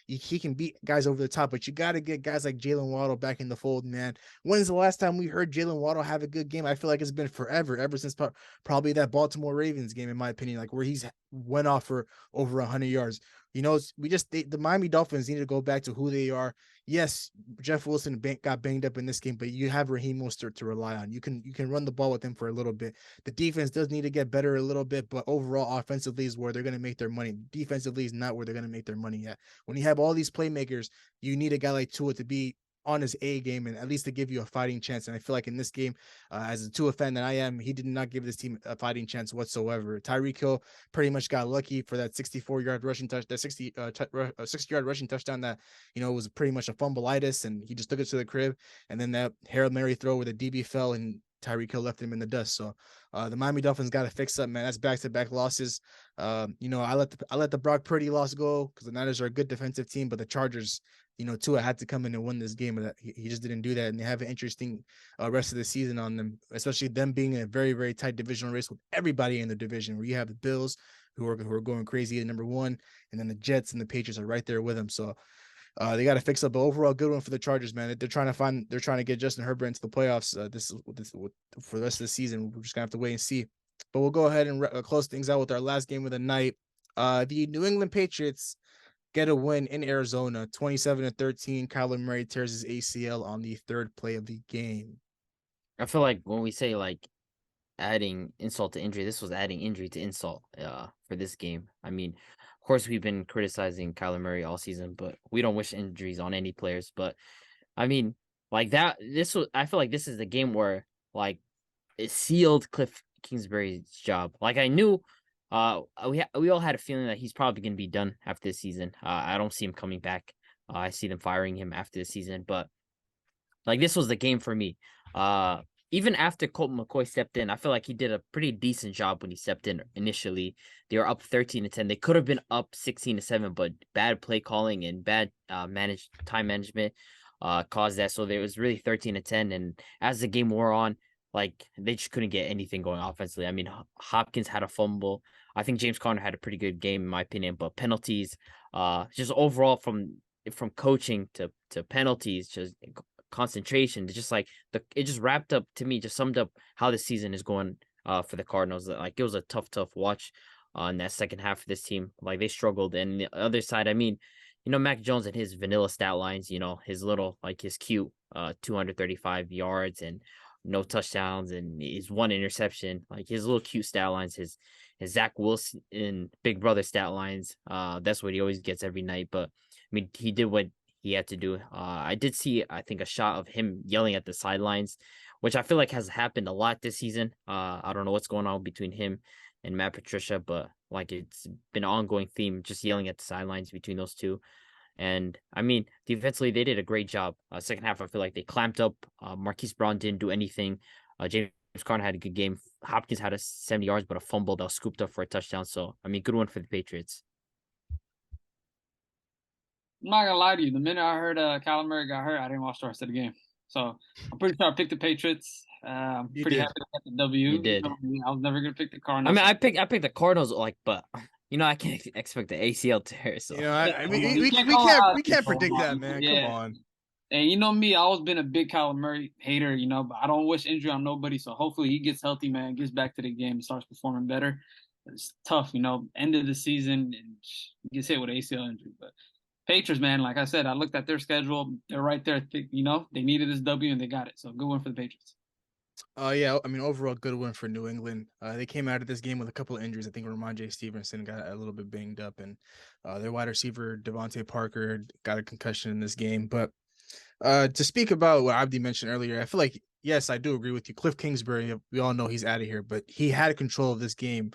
he can beat guys over the top, but you got to get guys like Jalen Waddle back in the fold, man. When's the last time we heard Jalen Waddle have a good game? I feel like it's been forever, ever since probably that Baltimore Ravens game, in my opinion, like where he's went off for over 100 yards. The Miami Dolphins need to go back to who they are. Yes, Jeff Wilson got banged up in this game, but you have Raheem Mostert to rely on. You can run the ball with him for a little bit. The defense does need to get better a little bit, but overall, offensively is where they're going to make their money. Defensively is not where they're going to make their money at. When you have all these playmakers, you need a guy like Tua to be on his A game and at least to give you a fighting chance. And I feel like in this game, as a Tua fan that I am, he did not give this team a fighting chance whatsoever. Tyreek Hill pretty much got lucky for that 64-yard rushing touch, that 60-yard rushing touchdown that, was pretty much a fumbleitis, and he just took it to the crib. And then that Hail Mary throw where the DB fell and Tyreek Hill left him in the dust. So the Miami Dolphins got to fix up, man. That's back-to-back losses. I let the Brock Purdy loss go because the Niners are a good defensive team, but the Chargers, Tua had to come in and win this game, but he just didn't do that. And they have an interesting rest of the season on them, especially them being in a very, very tight divisional race with everybody in the division, where you have the Bills who are going crazy at number 1, and then the Jets and the Patriots are right there with them. So they got to fix up. But overall, good one for the Chargers, man. They're trying to get Justin Herbert into the playoffs. This for the rest of the season. We're just gonna have to wait and see. But we'll go ahead and close things out with our last game of the night. The New England Patriots get a win in Arizona, 27-13. Kyler Murray tears his ACL on the 3rd play of the game. I feel like when we say like adding insult to injury, this was adding injury to insult for this game. I mean, of course, we've been criticizing Kyler Murray all season, but we don't wish injuries on any players. But I mean, like that, I feel like this is the game where like it sealed Cliff Kingsbury's job. Like I knew, we all had a feeling that he's probably going to be done after this season. I don't see him coming back. I see them firing him after the season, but like this was the game for me. Even after Colt McCoy stepped in, I feel like he did a pretty decent job when he stepped in initially. They were up 13-10. They could have been up 16-7, but bad play calling and bad time management caused that. So there was really 13-10. And as the game wore on, like they just couldn't get anything going offensively. I mean, Hopkins had a fumble. I think James Conner had a pretty good game in my opinion, but penalties, just overall from coaching to penalties, just concentration, just like it just wrapped up to me, just summed up how the season is going for the Cardinals. Like it was a tough watch in that second half of this team. Like they struggled. And the other side, I mean, Mac Jones and his vanilla stat lines, his little, like his cute 235 yards and no touchdowns and his one interception, like his little cute stat lines, his Zach Wilson and Big Brother stat lines. That's what he always gets every night. But I mean, he did what he had to do. I did see, I think, a shot of him yelling at the sidelines which I feel like has happened a lot this season. I don't know what's going on between him and Matt Patricia, but like it's been an ongoing theme, just yelling at the sidelines between those two. And I mean, defensively, they did a great job. Second half, I feel like they clamped up. Marquise Brown didn't do anything. James Conner had a good game. Hopkins had a 70 yards, but a fumble that was scooped up for a touchdown. So, I mean, good one for the Patriots. I'm not gonna lie to you. The minute I heard Kyler Murray got hurt, I didn't watch the rest of the game. So I'm pretty sure I picked the Patriots. I'm You pretty did. happy to get the W. You did. know me, I was never gonna pick the I Cardinals. mean, I picked the Cardinals, like, but I can't expect the ACL tear. So, You know, I mean, You we can't can't call it out, we can't people. predict that, man. Yeah. Come on. And you know me, I always been a big Kyler Murray hater, but I don't wish injury on nobody. So hopefully he gets healthy, man, gets back to the game and starts performing better. It's tough, end of the season and gets hit with ACL injury. But Patriots, man, like I said, I looked at their schedule. They're right there. They needed this W and they got it. So good one for the Patriots. Yeah, I mean, overall, good win for New England. They came out of this game with a couple of injuries. I think Ramondre Stevenson got a little bit banged up, and their wide receiver Devontae Parker got a concussion in this game. But to speak about what Abdi mentioned earlier, I feel like, yes, I do agree with you. Cliff Kingsbury, we all know he's out of here, but he had control of this game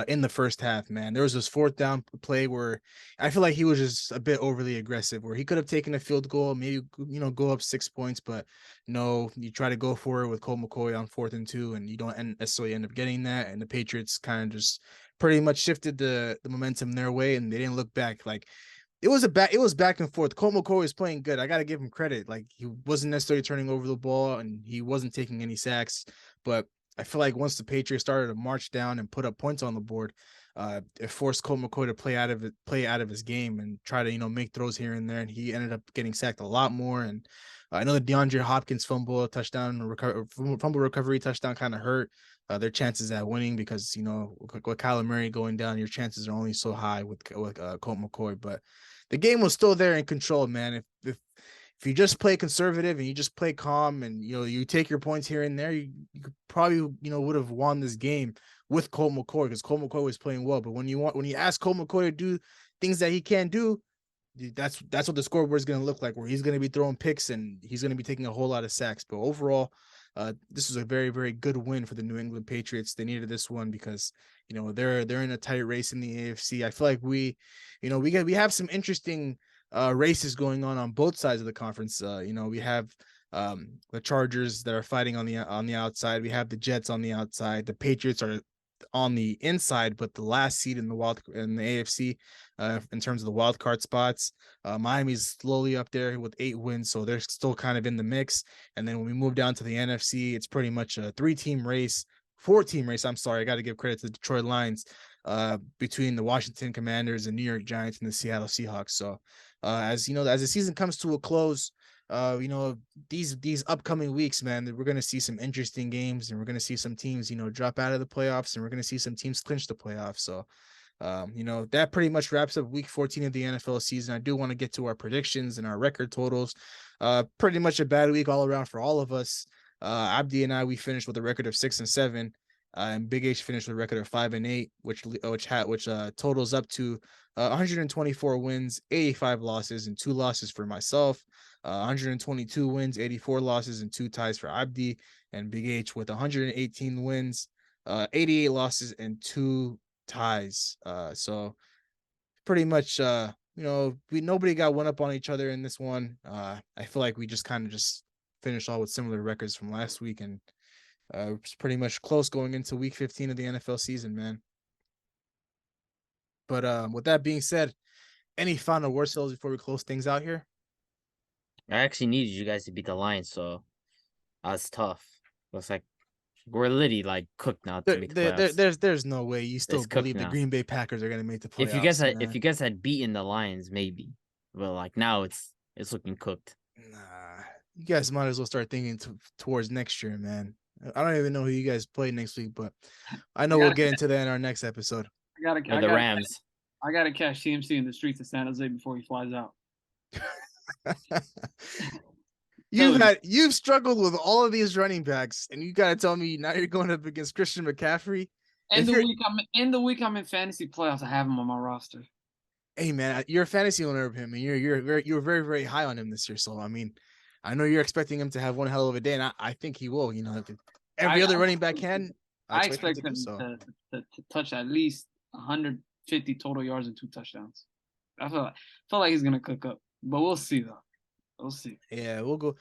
in the first half, man. There was this fourth down play where I feel like he was just a bit overly aggressive, where he could have taken a field goal, maybe, go up 6 points, but no, you try to go for it with Colt McCoy on 4th and 2, and you don't necessarily end up getting that. And the Patriots kind of just pretty much shifted the momentum their way, and they didn't look back. Like, it was back and forth. Colt McCoy was playing good. I got to give him credit. Like, he wasn't necessarily turning over the ball and he wasn't taking any sacks, but I feel like once the Patriots started to march down and put up points on the board, it forced Colt McCoy to play out of his game and try to, make throws here and there. And he ended up getting sacked a lot more. And I know the DeAndre Hopkins fumble recovery touchdown kind of hurt their chances at winning, because, with Kyler Murray going down, your chances are only so high with Colt McCoy. But the game was still there in control, man. If you just play conservative and you just play calm and, you take your points here and there, you could probably, would have won this game with Colt McCoy, because Colt McCoy was playing well. But when you ask Colt McCoy to do things that he can't do, that's what the scoreboard is going to look like, where he's going to be throwing picks and he's going to be taking a whole lot of sacks. But overall, this was a very, very good win for the New England Patriots. They needed this one because, they're in a tight race in the AFC. I feel like we have some interesting races going on both sides of the conference. We have the Chargers that are fighting on the outside. We have the Jets on the outside. The Patriots are on the inside, but the last seed in the AFC in terms of the wild card spots. Miami's slowly up there with 8 wins, so they're still kind of in the mix. And then when we move down to the NFC, it's pretty much a 4-team race. I'm sorry, I got to give credit to the Detroit Lions between the Washington Commanders and New York Giants and the Seattle Seahawks. So as the season comes to a close, these upcoming weeks, man, we're going to see some interesting games, and we're going to see some teams, drop out of the playoffs, and we're going to see some teams clinch the playoffs. So, that pretty much wraps up week 14 of the NFL season. I do want to get to our predictions and our record totals. Pretty much a bad week all around for all of us. Abdi and I, we finished with a record of 6-7. And Big H finished with a record of 5-8, which totals up to 124 wins, 85 losses, and 2 losses for myself. 122 wins, 84 losses, and 2 ties for Abdi, and Big H with 118 wins, 88 losses, and 2 ties. So pretty much, nobody got one up on each other in this one. I feel like we just kind of just finished all with similar records from last week, and it's pretty much close going into week 15 of the NFL season, man. But with that being said, any final words before we close things out here? I actually needed you guys to beat the Lions, so that's tough. Looks like we're literally like cooked now to make the playoffs. There's no way you still believe the Green Bay Packers are going to make the playoffs. If you guys had beaten the Lions, maybe, but like now it's looking cooked. Nah, you guys might as well start thinking towards next year, man. I don't even know who you guys play next week, but I know we'll get into that in our next episode. The Rams. I gotta catch CMC in the streets of San Jose before he flies out. You've struggled with all of these running backs, and you gotta tell me now you're going up against Christian McCaffrey. In the week I'm in fantasy playoffs, I have him on my roster. Hey man, you're a fantasy owner of him, and you're very, very high on him this year. So I mean, I know you're expecting him to have one hell of a day, and I think he will. You know, if every other running back can. I expect him do so. to touch at least 150 total yards and 2 touchdowns. I feel like he's gonna cook up, but we'll see though. We'll see. Yeah, we'll go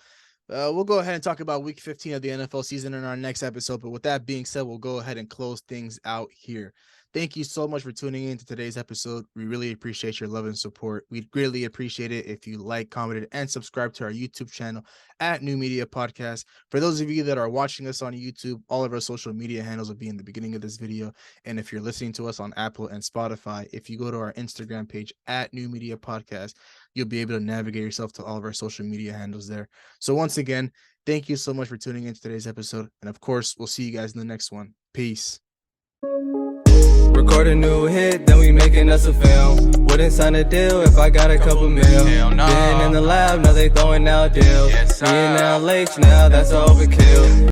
ahead and talk about week 15 of the NFL season in our next episode. But with that being said, we'll go ahead and close things out here. Thank you so much for tuning in to today's episode. We really appreciate your love and support. We'd greatly appreciate it if you like, commented, and subscribe to our YouTube channel at New Media Podcast. For those of you that are watching us on YouTube, all of our social media handles will be in the beginning of this video. And if you're listening to us on Apple and Spotify, if you go to our Instagram page at New Media Podcast, you'll be able to navigate yourself to all of our social media handles there. So once again, thank you so much for tuning in to today's episode. And of course, we'll see you guys in the next one. Peace. Record a new hit, then we making us a film. Wouldn't sign a deal if I got a couple mil. Been in the lab, now they throwing out deals. Me and now Lakes, now that's overkill.